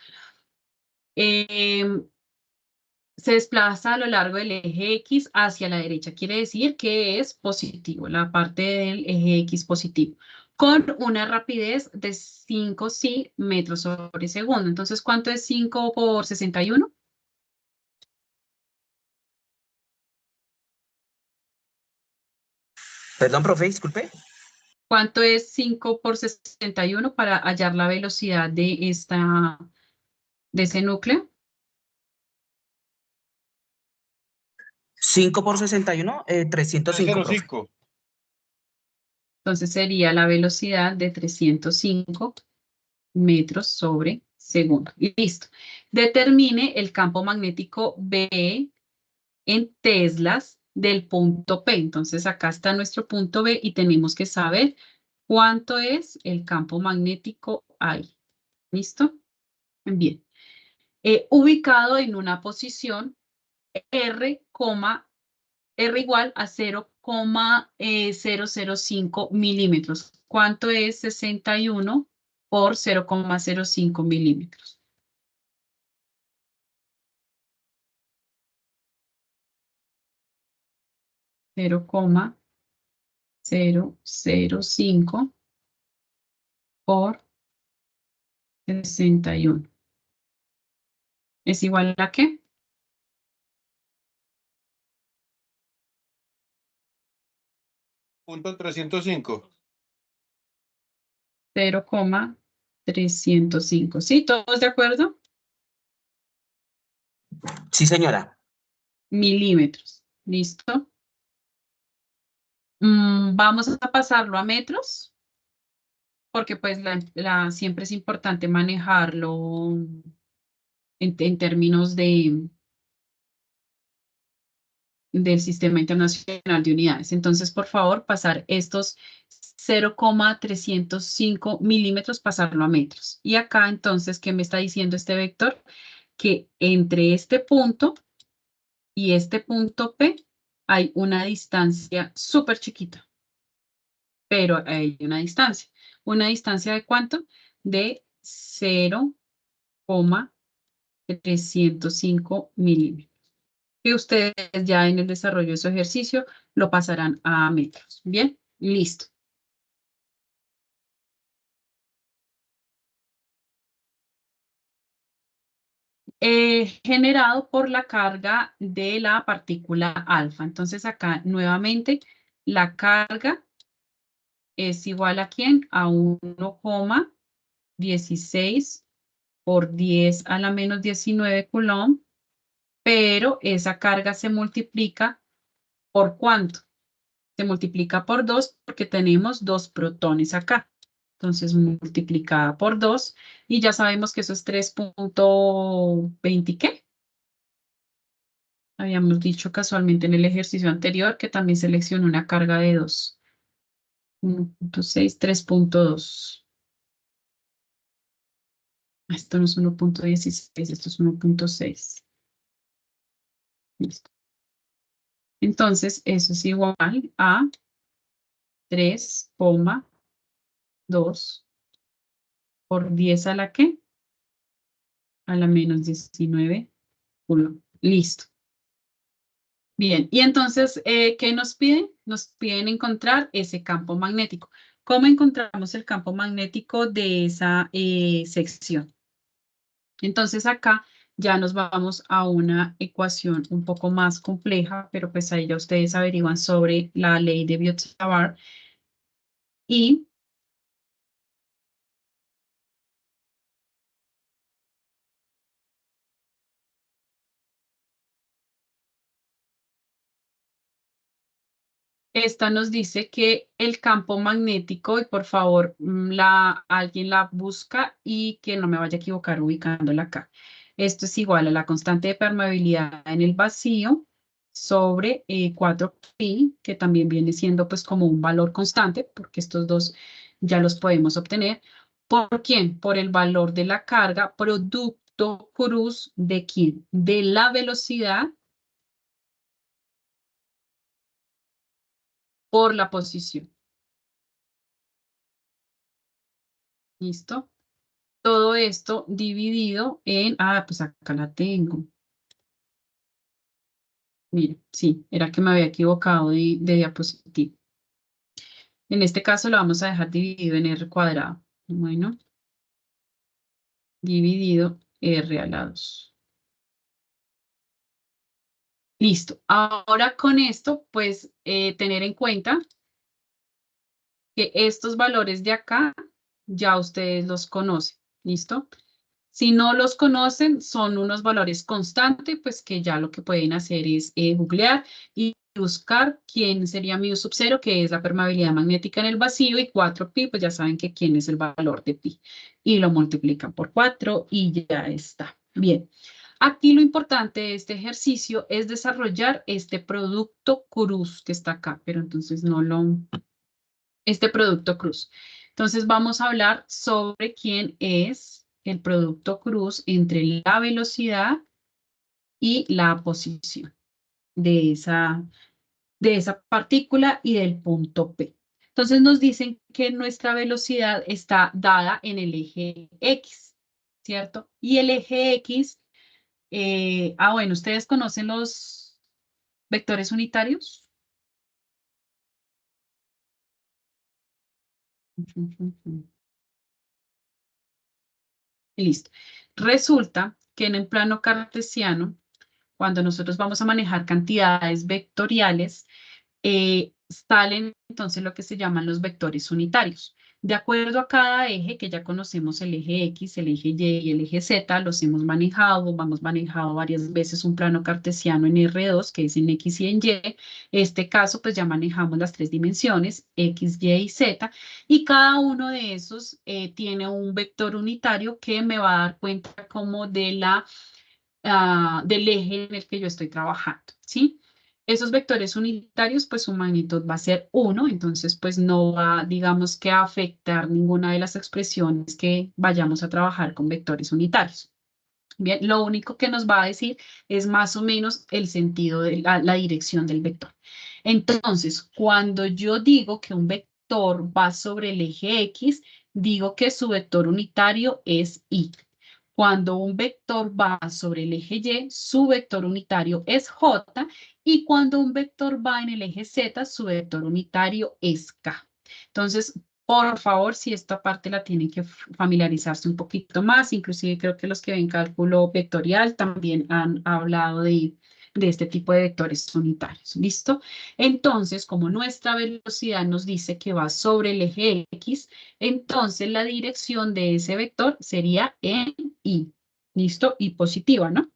Se desplaza a lo largo del eje X hacia la derecha. Quiere decir que es positivo, la parte del eje X positivo, con una rapidez de 5 metros sobre segundo. Entonces, ¿cuánto es 5 por 61? Perdón, profe, disculpe. ¿Cuánto es 5 por 61 para hallar la velocidad de ese núcleo? 5 por 61, 305, profe. 305. Entonces sería la velocidad de 305 metros sobre segundo. Y listo. Determine el campo magnético B en teslas del punto P. Entonces acá está nuestro punto B y tenemos que saber cuánto es el campo magnético ahí. ¿Listo? Bien. Ubicado en una posición R igual a 0,005 milímetros. ¿Cuánto es 61 por 0,05 milímetros? Cero coma 005 por 61. ¿Es igual a qué? Punto 305. 0,305. ¿Sí? ¿Todos de acuerdo? Sí, señora. Milímetros. ¿Listo? Vamos a pasarlo a metros, porque pues siempre es importante manejarlo en términos del Sistema Internacional de Unidades. Entonces, por favor, pasar estos 0,305 milímetros, pasarlo a metros. Y acá, entonces, ¿qué me está diciendo este vector? Que entre este punto y este punto P hay una distancia súper chiquita. pero hay una distancia. ¿Una distancia de cuánto? De 0,305 milímetros. Que ustedes ya en el desarrollo de su ejercicio lo pasarán a metros. Bien, listo. Generado por la carga de la partícula alfa. Entonces acá nuevamente la carga es igual a ¿quién? A 1,16 por 10 a la menos 19 coulomb, pero esa carga se multiplica ¿por cuánto? Se multiplica por 2 porque tenemos 2 protones acá. Entonces multiplicada por 2 y ya sabemos que eso es 3,20 ¿qué? Habíamos dicho casualmente en el ejercicio anterior que también seleccioné una carga de 2. 1,6, 3,2. Esto no es 1,16, esto es 1,6. Listo. Entonces, eso es igual a 3,2 por 10 a la ¿qué? A la menos 19 coulomb. Listo. Bien, y entonces, ¿qué nos piden? Nos piden encontrar ese campo magnético. ¿Cómo encontramos el campo magnético de esa sección? Entonces acá ya nos vamos a una ecuación un poco más compleja, pero pues ahí ya ustedes averiguan sobre la ley de Biot-Savart. Y esta nos dice que el campo magnético, y por favor, alguien la busca y que no me vaya a equivocar ubicándola acá. Esto es igual a la constante de permeabilidad en el vacío sobre 4pi, que también viene siendo pues como un valor constante, porque estos dos ya los podemos obtener. ¿Por quién? Por el valor de la carga producto cruz de quién? De la velocidad por la posición. ¿Listo? Todo esto dividido en, pues acá la tengo. Mire, sí, era que me había equivocado de diapositiva. En este caso lo vamos a dejar dividido en R cuadrado. Bueno, dividido R a la 2. Listo. Ahora con esto, pues tener en cuenta que estos valores de acá ya ustedes los conocen. ¿Listo? Si no los conocen, son unos valores constantes, pues que ya lo que pueden hacer es googlear y buscar quién sería mi U sub 0, que es la permeabilidad magnética en el vacío, y 4pi, pues ya saben que quién es el valor de pi. Y lo multiplican por 4 y ya está. Bien. Aquí lo importante de este ejercicio es desarrollar este producto cruz que está acá, pero entonces no lo... Este producto cruz. Entonces vamos a hablar sobre quién es el producto cruz entre la velocidad y la posición de esa partícula y del punto P. Entonces nos dicen que nuestra velocidad está dada en el eje X, ¿cierto? Y el eje X, bueno, ¿ustedes conocen los vectores unitarios? Listo. Resulta que en el plano cartesiano, cuando nosotros vamos a manejar cantidades vectoriales, salen entonces lo que se llaman los vectores unitarios. De acuerdo a cada eje, que ya conocemos el eje X, el eje Y y el eje Z, los hemos manejado varias veces un plano cartesiano en R2, que es en X y en Y. Este caso, pues ya manejamos las 3 dimensiones, X, Y y Z, y cada uno de esos tiene un vector unitario que me va a dar cuenta como del eje en el que yo estoy trabajando, ¿sí? Esos vectores unitarios, pues su magnitud va a ser 1, entonces pues no va, digamos que a afectar ninguna de las expresiones que vayamos a trabajar con vectores unitarios. Bien, lo único que nos va a decir es más o menos el sentido de la dirección del vector. Entonces, cuando yo digo que un vector vector va sobre el eje X, digo que su vector unitario es Y. Cuando un vector va sobre el eje Y, su vector unitario es J, y cuando un vector va en el eje Z, su vector unitario es K. Entonces, por favor, si esta parte la tienen que familiarizarse un poquito más, inclusive creo que los que ven cálculo vectorial también han hablado de este tipo de vectores unitarios. ¿Listo? Entonces, como nuestra velocidad nos dice que va sobre el eje X, entonces la dirección de ese vector sería en Y. ¿Listo? Y positiva, ¿no?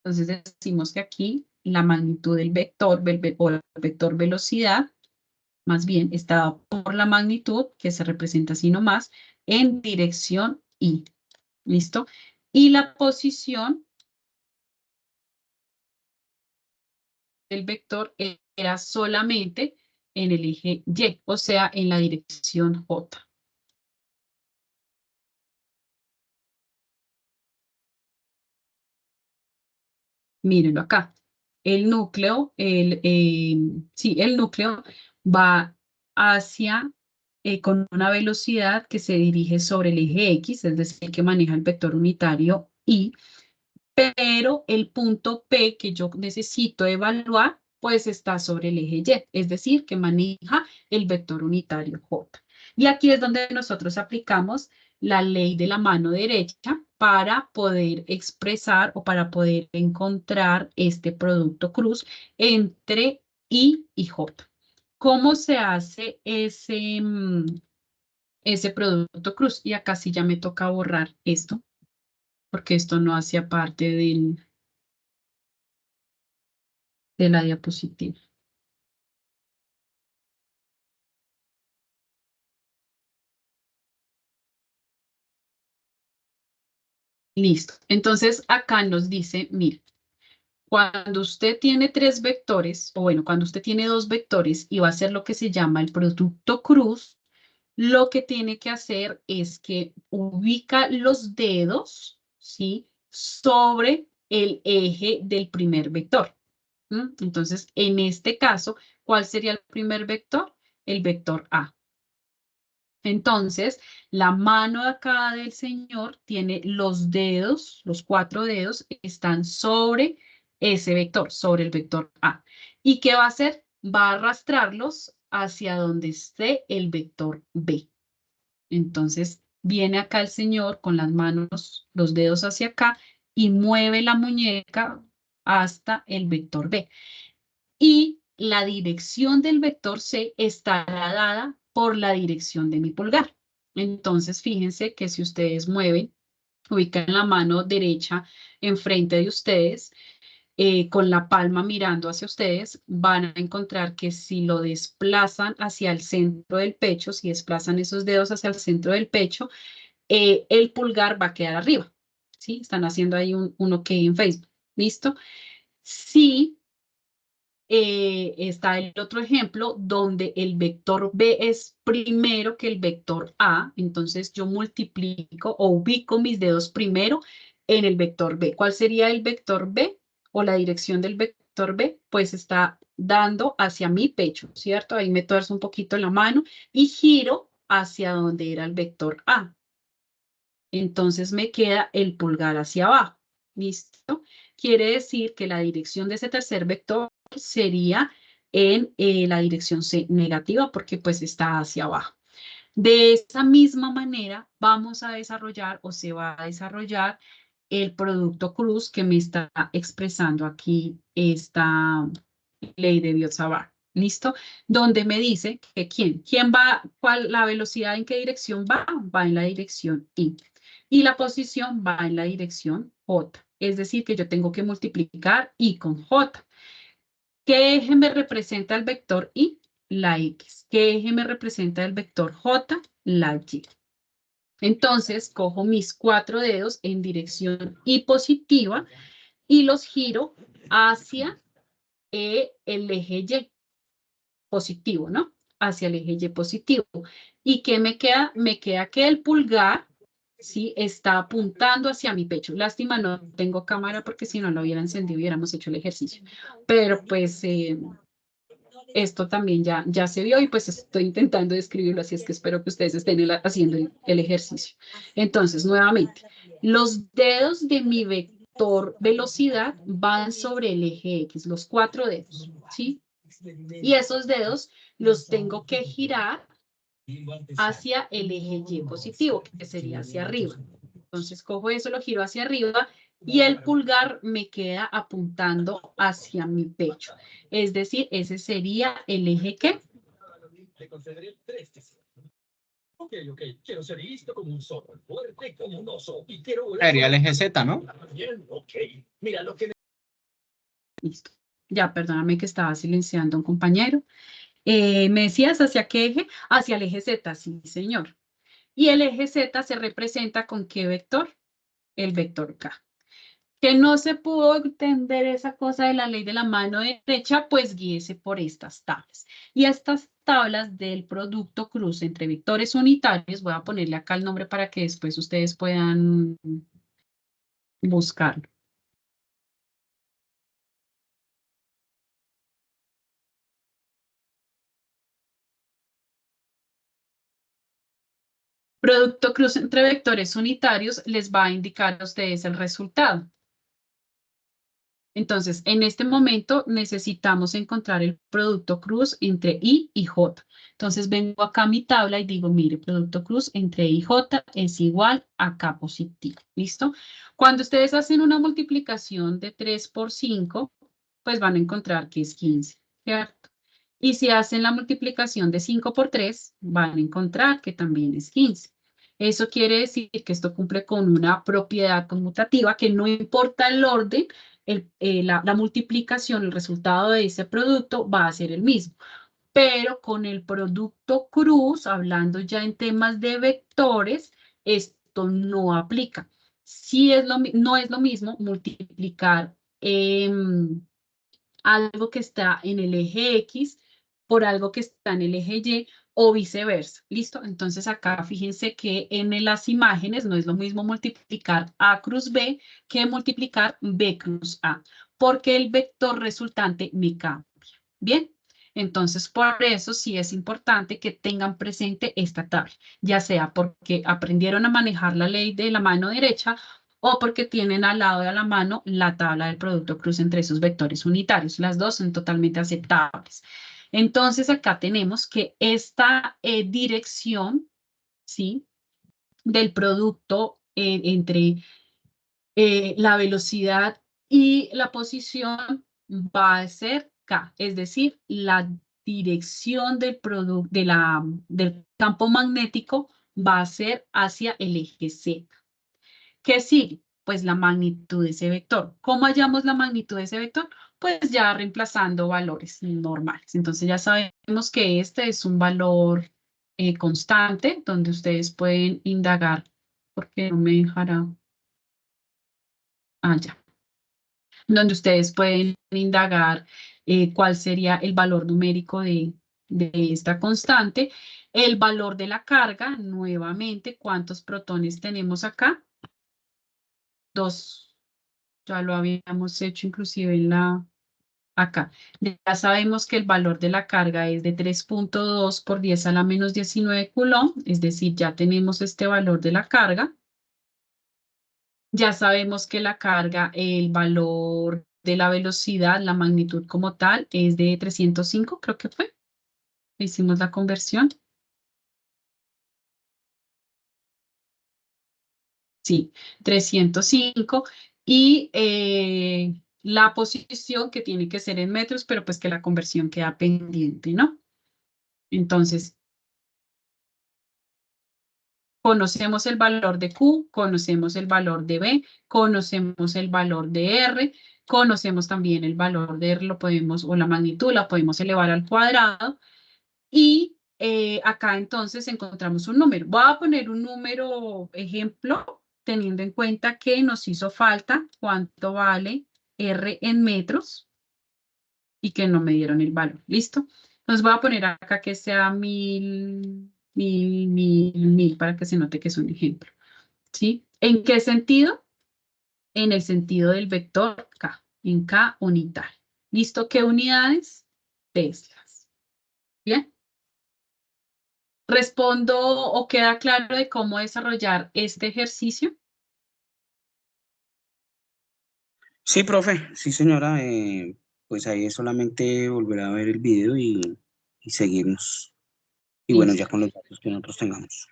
Entonces decimos que aquí la magnitud del vector o el vector velocidad, más bien está dado por la magnitud, que se representa así nomás, en dirección Y. ¿Listo? Y la posición del vector era solamente en el eje Y, o sea, en la dirección J. Mírenlo acá. El núcleo, el núcleo va hacia, con una velocidad que se dirige sobre el eje X, es decir, que maneja el vector unitario Y, pero el punto P que yo necesito evaluar, pues está sobre el eje Y, es decir, que maneja el vector unitario J. Y aquí es donde nosotros aplicamos la ley de la mano derecha para poder expresar o para poder encontrar este producto cruz entre I y J. ¿Cómo se hace ese producto cruz? Y acá sí ya me toca borrar esto, porque esto no hacía parte de la diapositiva. Listo. Entonces, acá nos dice, mire, cuando usted tiene tres vectores, o bueno, cuando usted tiene dos vectores y va a hacer lo que se llama el producto cruz, lo que tiene que hacer es que ubica los dedos, ¿sí?, sobre el eje del primer vector. Entonces, en este caso, ¿cuál sería el primer vector? El vector A. Entonces, la mano de acá del señor tiene los dedos, los 4 dedos están sobre ese vector, sobre el vector A. ¿Y qué va a hacer? Va a arrastrarlos hacia donde esté el vector B. Entonces, viene acá el señor con las manos, los dedos hacia acá y mueve la muñeca hasta el vector B. Y la dirección del vector C estará dada por la dirección de mi pulgar. Entonces, fíjense que si ustedes mueven, ubican la mano derecha enfrente de ustedes, con la palma mirando hacia ustedes, van a encontrar que si lo desplazan hacia el centro del pecho, si desplazan esos dedos hacia el centro del pecho, el pulgar va a quedar arriba. ¿Sí? Están haciendo ahí un OK en Facebook. ¿Listo? Si está el otro ejemplo donde el vector B es primero que el vector A, entonces yo multiplico o ubico mis dedos primero en el vector B. ¿Cuál sería el vector B o la dirección del vector B? Pues está dando hacia mi pecho, ¿cierto? Ahí me tuerzo un poquito la mano y giro hacia donde era el vector A. Entonces me queda el pulgar hacia abajo. ¿Listo? Quiere decir que la dirección de ese tercer vector sería en la dirección C negativa porque pues está hacia abajo. De esa misma manera vamos a desarrollar o se va a desarrollar el producto cruz que me está expresando aquí esta ley de Biot-Savart. ¿Listo? Donde me dice que quién va, la velocidad en qué dirección va en la dirección Y. Y la posición va en la dirección J. Es decir, que yo tengo que multiplicar Y con J. ¿Qué eje me representa el vector Y? La X. ¿Qué eje me representa el vector J? La Y. Entonces, cojo mis 4 dedos en dirección Y positiva y los giro hacia el eje Y positivo, ¿no? Hacia el eje Y positivo. ¿Y qué me queda? Me queda que el pulgar, ¿sí?, está apuntando hacia mi pecho. Lástima, no tengo cámara porque si no lo hubiera encendido hubiéramos hecho el ejercicio. Pero pues esto también ya se vio y pues estoy intentando describirlo, así es que espero que ustedes estén haciendo el ejercicio. Entonces, nuevamente, los dedos de mi vector velocidad van sobre el eje X, los 4 dedos, ¿sí? Y esos dedos los tengo que girar hacia el eje Y positivo, que sería hacia arriba. Entonces, cojo eso, lo giro hacia arriba y el pulgar me queda apuntando hacia mi pecho. Es decir, ese sería el eje ¿qué? Sería el eje Z, ¿no? Listo. Ya, perdóname que estaba silenciando a un compañero. ¿Me decías hacia qué eje? Hacia el eje Z, sí, señor. Y el eje Z se representa ¿con qué vector? El vector K. Que no se pudo entender esa cosa de la ley de la mano derecha, pues guíese por estas tablas. Y estas tablas del producto cruz entre vectores unitarios, voy a ponerle acá el nombre para que después ustedes puedan buscarlo. Producto cruz entre vectores unitarios les va a indicar a ustedes el resultado. Entonces, en este momento necesitamos encontrar el producto cruz entre I y J. Entonces, vengo acá a mi tabla y digo, mire, producto cruz entre I y J es igual a K positivo. ¿Listo? Cuando ustedes hacen una multiplicación de 3 por 5, pues van a encontrar que es 15, ¿cierto? Y si hacen la multiplicación de 5 por 3, van a encontrar que también es 15. Eso quiere decir que esto cumple con una propiedad conmutativa que no importa el orden, la multiplicación, el resultado de ese producto va a ser el mismo. Pero con el producto cruz, hablando ya en temas de vectores, esto no aplica. Sí no es lo mismo multiplicar algo que está en el eje X por algo que está en el eje Y o viceversa. ¿Listo? Entonces acá fíjense que en las imágenes no es lo mismo multiplicar A cruz B que multiplicar B cruz A, porque el vector resultante me cambia. ¿Bien? Entonces, por eso sí es importante que tengan presente esta tabla, ya sea porque aprendieron a manejar la ley de la mano derecha o porque tienen al lado de la mano la tabla del producto cruz entre esos vectores unitarios. Las dos son totalmente aceptables. Entonces, acá tenemos que esta dirección, ¿sí?, del producto entre la velocidad y la posición va a ser K, es decir, la dirección del del campo magnético va a ser hacia el eje Z. ¿Qué sigue? Pues la magnitud de ese vector. ¿Cómo hallamos la magnitud de ese vector? Pues ya reemplazando valores normales. Entonces ya sabemos que este es un valor constante donde ustedes pueden indagar, porque no me dejará. Ya. Donde ustedes pueden indagar cuál sería el valor numérico de esta constante. El valor de la carga, nuevamente, ¿cuántos protones tenemos acá? 2. Ya lo habíamos hecho inclusive acá. Ya sabemos que el valor de la carga es de 3.2 por 10 a la menos 19 coulomb, es decir, ya tenemos este valor de la carga. Ya sabemos que la carga, el valor de la velocidad, la magnitud como tal, es de 305, creo que fue. Hicimos la conversión. Sí, 305. Y la posición que tiene que ser en metros, pero pues que la conversión queda pendiente, ¿no? Entonces, conocemos el valor de Q, conocemos el valor de B, conocemos el valor de R, conocemos también el valor de R, lo podemos, o la magnitud, la podemos elevar al cuadrado. Y acá entonces encontramos un número. Voy a poner un número ejemplo, teniendo en cuenta que nos hizo falta cuánto vale R en metros y que no me dieron el valor. ¿Listo? Entonces voy a poner acá que sea 1000, 1000 para que se note que es un ejemplo. ¿Sí? ¿En qué sentido? En el sentido del vector K, en K unitario. ¿Listo? ¿Qué unidades? Teslas. Bien. ¿Respondo o queda claro de cómo desarrollar este ejercicio? Sí, profe, sí, señora. Pues ahí es solamente volver a ver el video y seguirnos. Y bueno, ya Listo. con los datos que nosotros tengamos.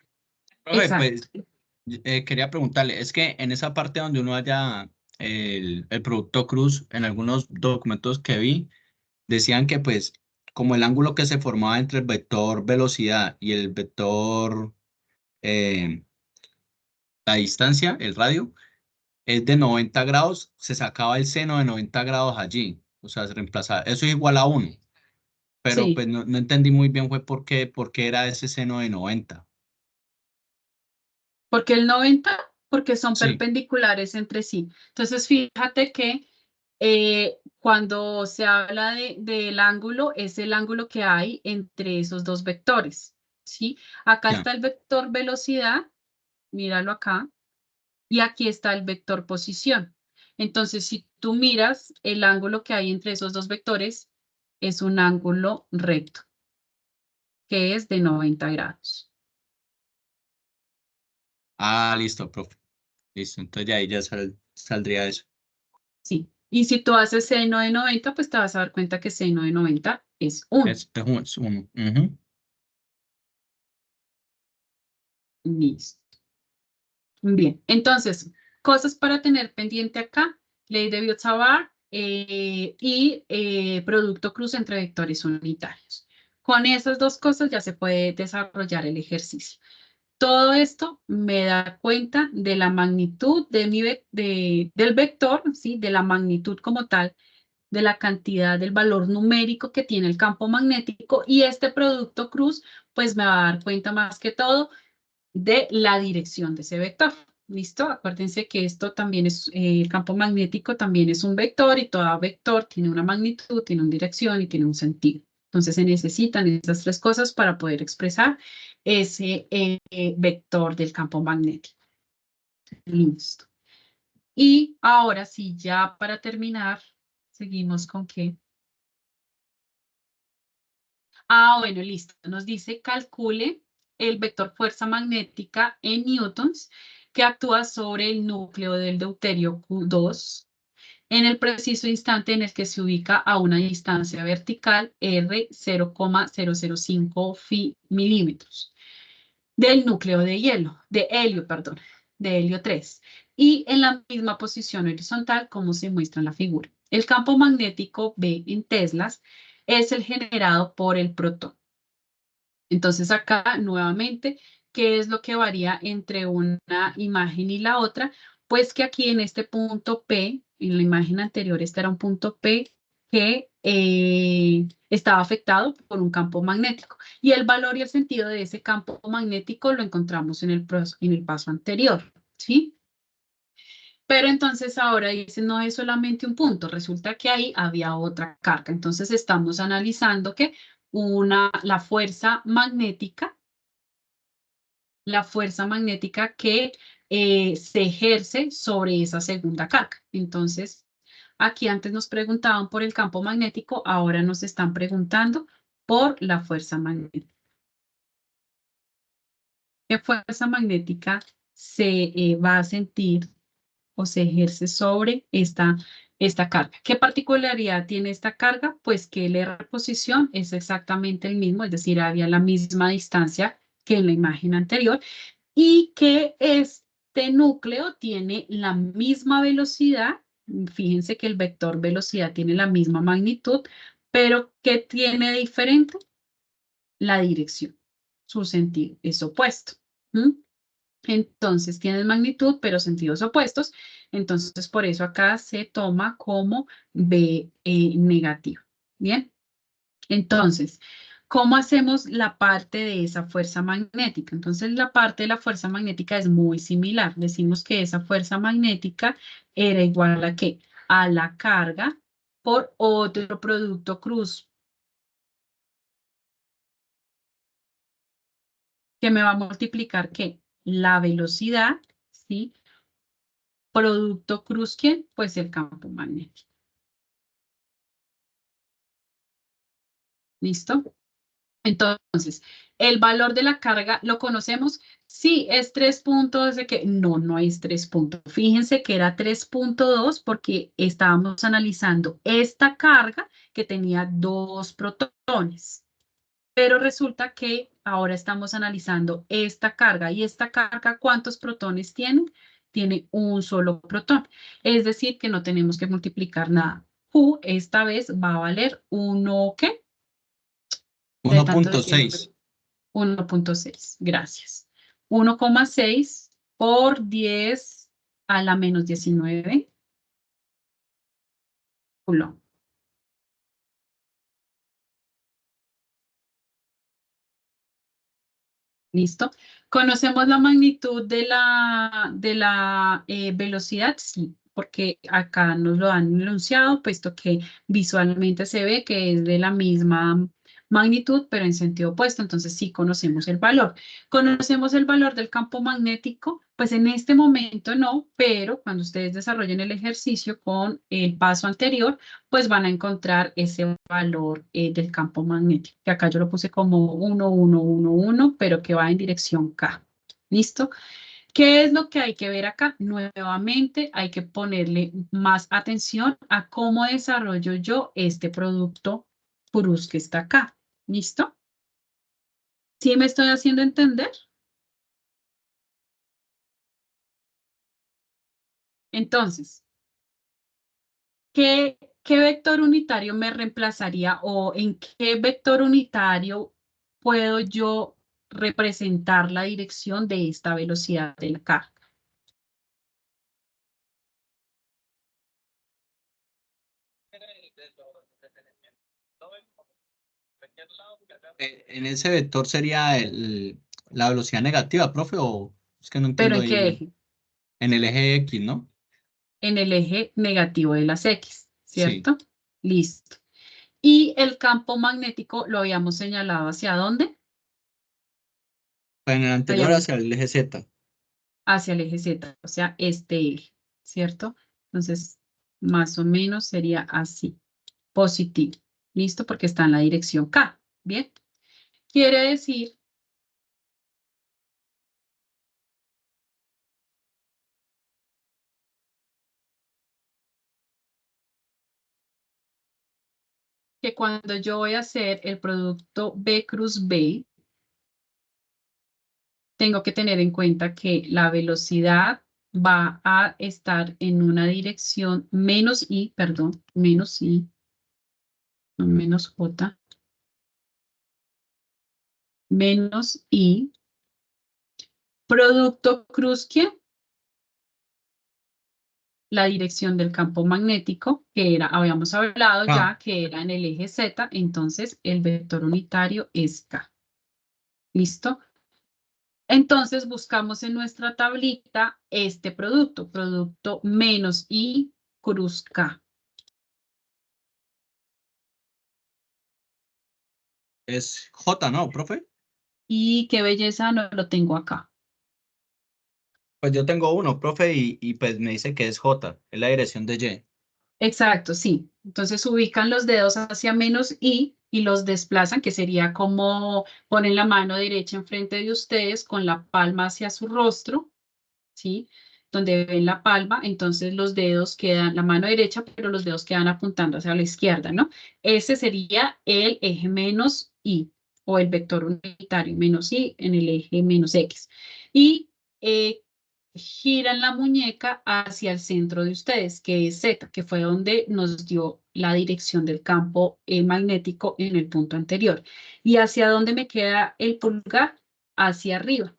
Profe, Exacto. pues quería preguntarle, es que en esa parte donde uno haya el producto cruz, en algunos documentos que vi, decían que pues como el ángulo que se formaba entre el vector velocidad y el vector, eh, la distancia, el radio, es de 90 grados, se sacaba el seno de 90 grados allí, o sea, se reemplazaba, eso es igual a 1, pero Sí. pues no entendí muy bien fue por qué era ese seno de 90. ¿Por qué el 90? Porque son Sí, perpendiculares entre sí. Entonces, fíjate que cuando se habla del ángulo, es el ángulo que hay entre esos dos vectores, ¿sí? Acá ya. está el vector velocidad, míralo acá, y aquí está el vector posición. Entonces, si tú miras, el ángulo que hay entre esos dos vectores es un ángulo recto, que es de 90 grados. Ah, listo, profe. Listo, entonces ya ahí ya saldría eso. Sí. Y si tú haces seno de 90, pues te vas a dar cuenta que seno de 90 es 1. Es uno. Ujú. Listo. Bien. Entonces, cosas para tener pendiente acá. Ley de Biot-Savart y producto cruz entre vectores unitarios. Con esas dos cosas ya se puede desarrollar el ejercicio. Todo esto me da cuenta de la magnitud del vector, ¿sí? De la magnitud como tal, de la cantidad del valor numérico que tiene el campo magnético y este producto cruz, pues me va a dar cuenta más que todo de la dirección de ese vector. ¿Listo? Acuérdense que esto también es, el campo magnético también es un vector y todo vector tiene una magnitud, tiene una dirección y tiene un sentido. Entonces se necesitan esas tres cosas para poder expresar ese vector del campo magnético. Listo. Y ahora sí, ya para terminar, seguimos con qué. Ah, bueno, listo. Nos dice calcule el vector fuerza magnética en newtons que actúa sobre el núcleo del deuterio Q2 en el preciso instante en el que se ubica a una distancia vertical R 0,005 milímetros del núcleo de helio, perdón, de helio 3, y en la misma posición horizontal como se muestra en la figura. El campo magnético B en teslas es el generado por el protón. Entonces acá nuevamente, ¿qué es lo que varía entre una imagen y la otra? Pues que aquí en este punto P, en la imagen anterior, este era un punto P que estaba afectado por un campo magnético. Y el valor y el sentido de ese campo magnético lo encontramos en el paso anterior, ¿sí? Pero entonces ahora dice, no es solamente un punto, resulta que ahí había otra carga. Entonces estamos analizando que la fuerza magnética que se ejerce sobre esa segunda carga. Entonces, aquí antes nos preguntaban por el campo magnético, ahora nos están preguntando por la fuerza magnética. ¿Qué fuerza magnética se va a sentir o se ejerce sobre esta carga? ¿Qué particularidad tiene esta carga? Pues que el R posición es exactamente el mismo, es decir, había la misma distancia que en la imagen anterior, y que este núcleo tiene la misma velocidad. Fíjense que el vector velocidad tiene la misma magnitud, pero ¿qué tiene de diferente? La dirección. Su sentido es opuesto. ¿Mm? Entonces tienen magnitud, pero sentidos opuestos. Entonces, por eso acá se toma como B negativo. Bien. Entonces, ¿cómo hacemos la parte de esa fuerza magnética? Entonces, la parte de la fuerza magnética es muy similar. Decimos que esa fuerza magnética era igual a ¿qué? A la carga por otro producto cruz, que me va a multiplicar ¿qué? La velocidad, ¿sí? Producto cruz, ¿quién? Pues el campo magnético. ¿Listo? Entonces, el valor de la carga, ¿lo conocemos? Sí, es 3 puntos, de que no es 3 puntos. Fíjense que era 3.2 porque estábamos analizando esta carga que tenía 2 protones. Pero resulta que ahora estamos analizando esta carga. ¿Y esta carga cuántos protones tiene? Tiene un solo protón. Es decir, que no tenemos que multiplicar nada. Q esta vez va a valer 1, ¿qué? De tanto decir 1.6. 1.6, gracias. 1,6 por 10 a la menos 19 coulomb. ¿Listo? ¿Conocemos la magnitud de la velocidad? Sí, porque acá nos lo han enunciado, puesto que visualmente se ve que es de la misma magnitud, pero en sentido opuesto, entonces sí conocemos el valor. ¿Conocemos el valor del campo magnético? Pues en este momento no, pero cuando ustedes desarrollen el ejercicio con el paso anterior, pues van a encontrar ese valor del campo magnético, que acá yo lo puse como 1, 1, 1, 1, pero que va en dirección K. ¿Listo? ¿Qué es lo que hay que ver acá? Nuevamente hay que ponerle más atención a cómo desarrollo yo este producto Cruz que está acá. ¿Listo? ¿Sí me estoy haciendo entender? Entonces, ¿qué vector unitario me reemplazaría o en qué vector unitario puedo yo representar la dirección de esta velocidad de la carga? En ese vector sería la velocidad negativa, profe, o es que no ¿Pero entiendo en qué ahí. eje? En el eje X, ¿no? En el eje negativo de las X, Sí. ¿cierto? Listo. Y el campo magnético lo habíamos señalado ¿hacia dónde? En el anterior Habíamos hacia el eje Z. hacia el eje Z, o sea, este eje, ¿cierto? Entonces, más o menos sería así, positivo. ¿Listo? Porque está en la dirección K. Bien. Quiere decir que cuando yo voy a hacer el producto B cruz B, tengo que tener en cuenta que la velocidad va a estar en una dirección menos I, perdón, menos I, no, menos J, menos I, producto cruz, ¿quién? La dirección del campo magnético, que era, habíamos hablado Ah, ya, que era en el eje Z, entonces el vector unitario es K. ¿Listo? Entonces buscamos en nuestra tablita este producto menos I cruz K. es J, ¿no, profe? Y qué belleza, no lo tengo acá. Pues yo tengo uno, profe, y pues me dice que es J, es la dirección de Y. Exacto, sí. Entonces ubican los dedos hacia menos I y los desplazan, que sería como ponen la mano derecha enfrente de ustedes con la palma hacia su rostro, ¿sí? Donde ven la palma, entonces los dedos quedan, la mano derecha, pero los dedos quedan apuntando hacia la izquierda, ¿no? Ese sería el eje menos I o el vector unitario menos I en el eje menos X. Y giran la muñeca hacia el centro de ustedes, que es Z, que fue donde nos dio la dirección del campo magnético en el punto anterior. ¿Y hacia dónde me queda el pulgar? Hacia arriba.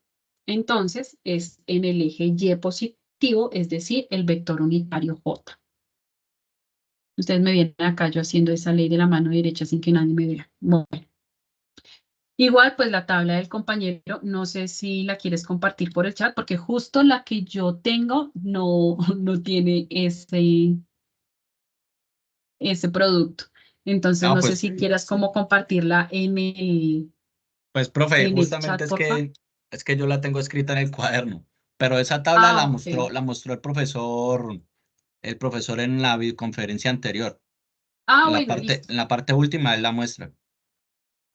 Entonces, es en el eje Y positivo, es decir, el vector unitario J. Ustedes me vienen acá yo haciendo esa ley de la mano derecha sin que nadie me vea. Bueno. Igual, pues la tabla del compañero, no sé si la quieres compartir por el chat, porque justo la que yo tengo no, no tiene ese producto. Entonces, Ah, no sé pues, si quieras como compartirla pues, profe, en el justamente chat, porfa. es que yo la tengo escrita en el cuaderno, pero esa tabla Ah, ok. la mostró el profesor en la videoconferencia anterior. Ah, bueno, listo. En la parte última él la muestra.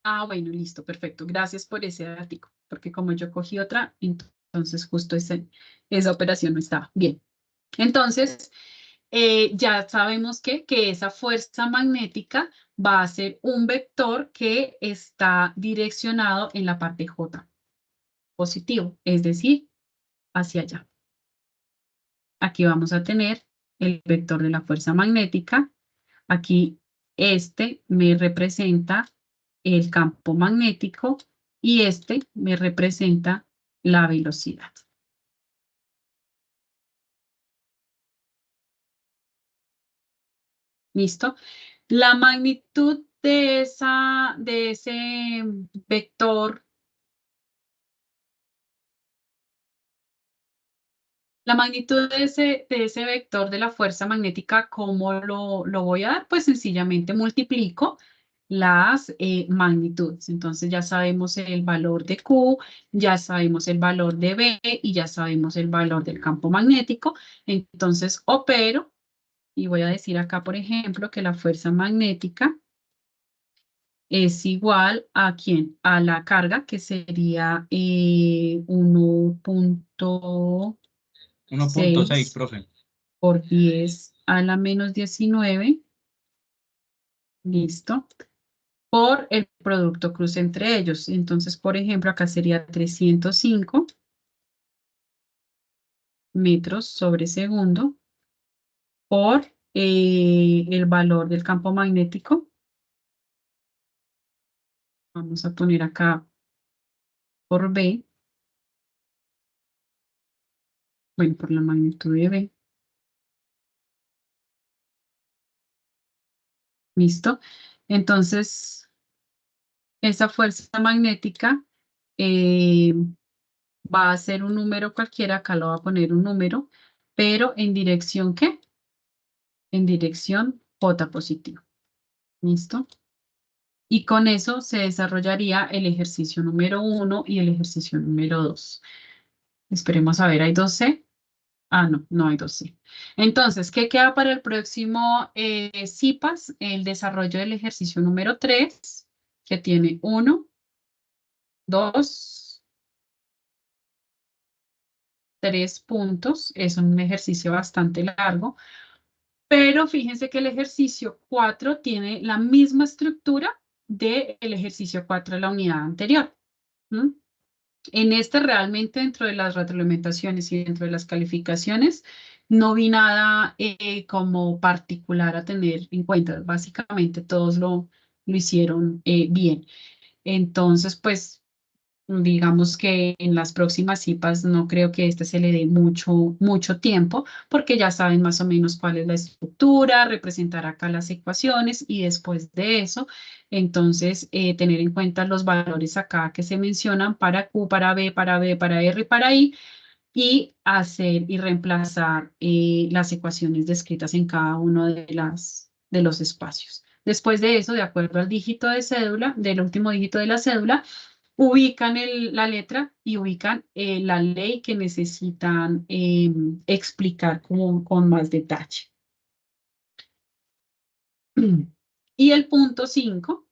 Ah, bueno, listo, perfecto. Gracias por ese dato, porque como yo cogí otra, entonces justo esa operación no estaba. Bien. Entonces, ya sabemos que esa fuerza magnética va a ser un vector que está direccionado en la parte J, positivo, es decir, hacia allá. Aquí vamos a tener el vector de la fuerza magnética. Aquí este me representa el campo magnético y este me representa la velocidad. ¿Listo? La magnitud de ese vector, la magnitud de ese vector de la fuerza magnética, ¿cómo lo voy a dar? Pues sencillamente multiplico las magnitudes. Entonces ya sabemos el valor de Q, ya sabemos el valor de B y ya sabemos el valor del campo magnético. Entonces opero y voy a decir acá, por ejemplo, que la fuerza magnética es igual a ¿quién? A la carga, que sería 1.6, 1.6 profe. por 10 a la menos 19, listo, por el producto cruz entre ellos. Entonces, por ejemplo, acá sería 305 metros sobre segundo por el valor del campo magnético. Vamos a poner acá por B, bueno, por la magnitud de B. ¿Listo? Entonces, esa fuerza magnética eh, va a ser un número cualquiera, acá lo voy a poner un número, pero ¿en dirección qué? En dirección J positivo. ¿Listo? Y con eso se desarrollaría el ejercicio número 1 y el ejercicio número 2. Esperemos a ver, ¿hay 12? Ah, no, no hay 12. Entonces, ¿qué queda para el próximo CIPAS? El desarrollo del ejercicio número 3, que tiene 1, 2, 3 puntos. Es un ejercicio bastante largo, pero fíjense que el ejercicio 4 tiene la misma estructura del ejercicio 4 de la unidad anterior. ¿Mm? En este realmente dentro de las retroalimentaciones y dentro de las calificaciones no vi nada como particular a tener en cuenta. Básicamente todos lo hicieron bien. Entonces, pues digamos que en las próximas CIPAS no creo que este se le dé mucho tiempo porque ya saben más o menos cuál es la estructura, representar acá las ecuaciones y después de eso, entonces tener en cuenta los valores acá que se mencionan para Q, para B, para B, para R y para I y hacer y reemplazar las ecuaciones descritas en cada uno de los espacios. Después de eso, de acuerdo al dígito de cédula, del último dígito de la cédula, ubican la letra y ubican la ley que necesitan explicar con más detalle. Y el punto 5,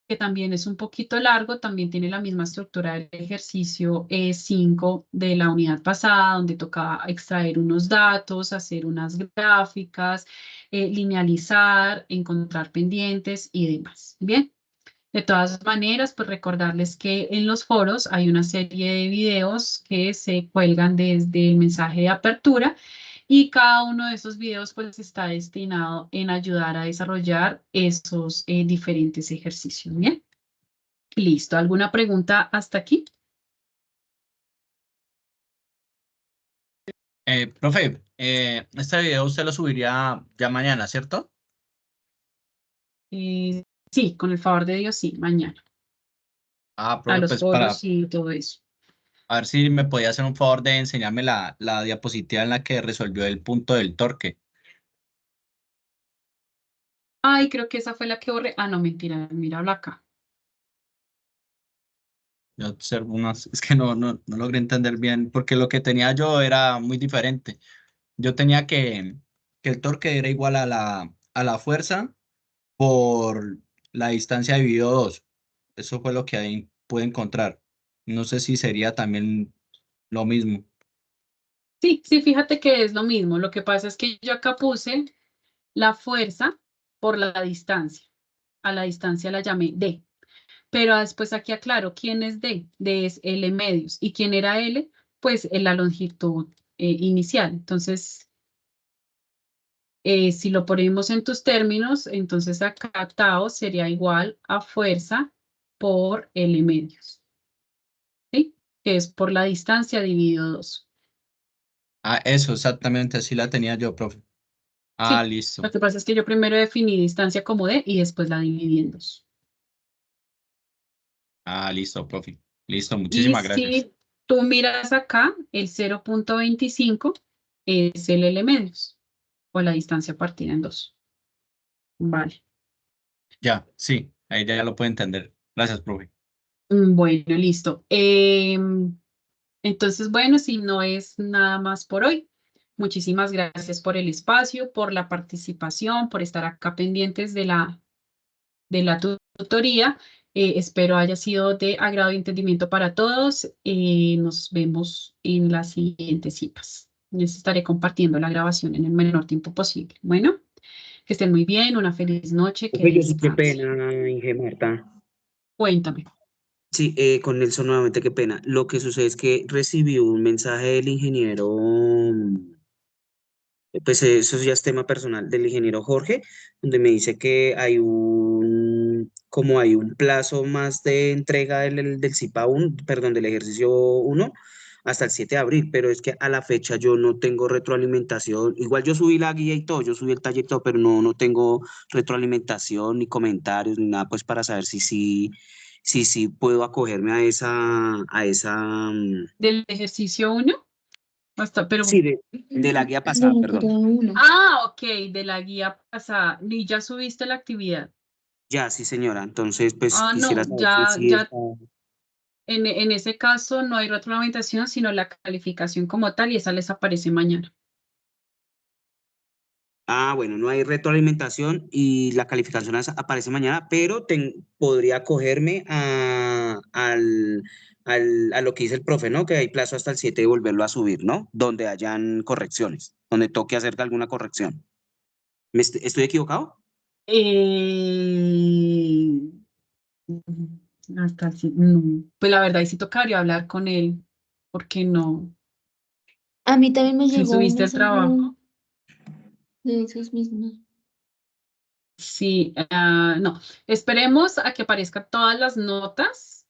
que también es un poquito largo, también tiene la misma estructura del ejercicio 5 de la unidad pasada, donde tocaba extraer unos datos, hacer unas gráficas, linealizar, encontrar pendientes y demás. Bien. De todas maneras, pues recordarles que en los foros hay una serie de videos que se cuelgan desde el mensaje de apertura y cada uno de esos videos pues está destinado en ayudar a desarrollar esos diferentes ejercicios. Bien, listo. ¿Alguna pregunta hasta aquí? Profe, este video usted lo subiría ya mañana, ¿cierto? Sí, con el favor de Dios, sí, mañana. Ah, A profe, los pues para foros y todo eso. a ver si me podía hacer un favor de enseñarme la diapositiva en la que resolvió el punto del torque. Ay, creo que esa fue la que borré. Ah, no, mentira, mírala acá. Yo observo unas, es que no logré entender bien, porque lo que tenía yo era muy diferente. Yo tenía que el torque era igual a la fuerza por la distancia dividido 2. Eso fue lo que ahí pude encontrar. No sé si sería también lo mismo. Sí, sí, fíjate que es lo mismo. Lo que pasa es que yo acá puse la fuerza por la distancia. A la distancia la llamé D. Pero después aquí aclaro quién es D. D es L medios. ¿Y quién era L? Pues la longitud inicial. Entonces, si lo ponemos en tus términos, entonces acá tau sería igual a fuerza por L medios. ¿Sí? Que es por la distancia dividido 2. Ah, eso, exactamente, así la tenía yo, profe. Ah, Sí, listo. lo que pasa es que yo primero definí distancia como D y después la dividí en 2. Ah, listo, profe. Listo, Y muchísimas gracias. si tú miras acá, el 0.25 es el L medios, o la distancia partida en 2. Vale. Ya, sí, ahí ya lo puedo entender. Gracias, profe. Bueno, listo. Entonces, bueno, si no es nada más por hoy, muchísimas gracias por el espacio, por la participación, por estar acá pendientes de la tutoría. Espero haya sido de agrado y entendimiento para todos. Nos vemos en las siguientes citas. Les estaré compartiendo la grabación en el menor tiempo posible. Bueno, que estén muy bien, una feliz noche, que Profe, yo sí, qué descansen. pena, Inge Marta. Cuéntame. Sí, con Nelson nuevamente, qué pena. Lo que sucede es que recibí un mensaje del ingeniero, pues eso ya es tema personal, del ingeniero Jorge, donde me dice que como hay un plazo más de entrega del CIPA 1, perdón, del ejercicio 1, hasta el 7 de abril, pero es que a la fecha yo no tengo retroalimentación. Igual yo subí la guía y todo, yo subí el taller y todo, pero no tengo retroalimentación, ni comentarios, ni nada, pues para saber si puedo acogerme a esa. Del ejercicio 1, pero... Sí, de la guía pasada, perdón. Ok, de la guía pasada. ¿Y ya subiste la actividad? Ya, sí, señora. Entonces, pues quisiera No, saber si ya, sí está. en ese caso no hay retroalimentación, sino la calificación como tal, y esa les aparece mañana. Ah, bueno, no hay retroalimentación y la calificación aparece mañana, pero podría acogerme a lo que dice el profe, ¿no? Que hay plazo hasta el 7 de volverlo a subir, ¿no? Donde hayan correcciones, donde toque hacer alguna corrección. ¿Estoy equivocado? Eh, Hasta así, no. Pues la verdad, y sí tocaría hablar con él, porque no. A mí también me Si llegó un subiste el trabajo. mensaje de esos mismos. Sí, no. Esperemos a que aparezcan todas las notas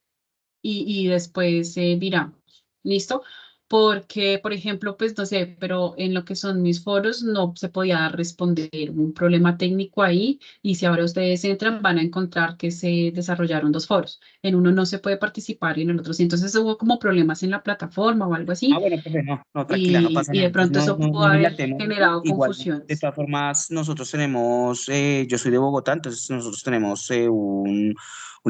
y después miramos. ¿Listo? Porque, por ejemplo, pues no sé, pero en lo que son mis foros no se podía responder un problema técnico ahí, y si ahora ustedes entran van a encontrar que se desarrollaron 2 foros. En uno no se puede participar y en el otro sí. Entonces hubo como problemas en la plataforma o algo Ah, así, bueno, profe, no, tranquila, no pasa y nada. de Entonces pronto eso pudo no haber dilatemos eso. generado Igual, de confusiones. todas formas, nosotros tenemos, yo soy de Bogotá, entonces nosotros tenemos un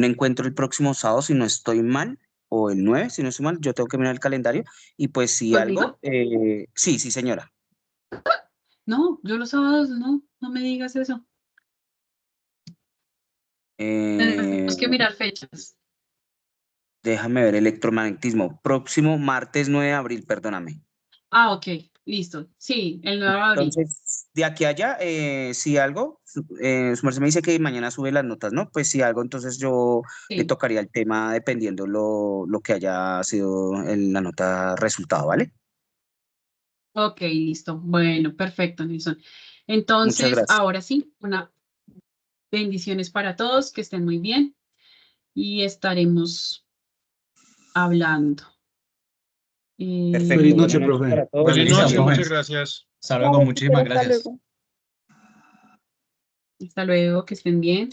encuentro el próximo sábado, si no estoy mal, o el 9, si no estoy mal, yo tengo que mirar el calendario, y pues si ¿Conmigo? algo, sí, señora. No, yo los sábados no me digas eso. Eh, Tenemos que mirar fechas. Déjame ver, electromagnetismo, próximo martes 9 de abril, perdóname. Ok, listo. Sí, el 9 de abril. Entonces, de aquí a allá, si algo, su merced me dice que mañana sube las notas, ¿no? Pues si algo, entonces yo le Sí. tocaría el tema dependiendo lo que haya sido en la nota resultado, ¿vale? Ok, listo. Bueno, perfecto, Nelson. Muchas Entonces, gracias. ahora sí, bendiciones para todos, que estén muy bien y estaremos hablando. Feliz Perfecto. Buenas noche, noches profe. para todos. Feliz Bueno, listo, noche, Bendiciones. profe. muchas gracias. Hasta luego, muchísimas gracias. Hasta luego, que estén bien.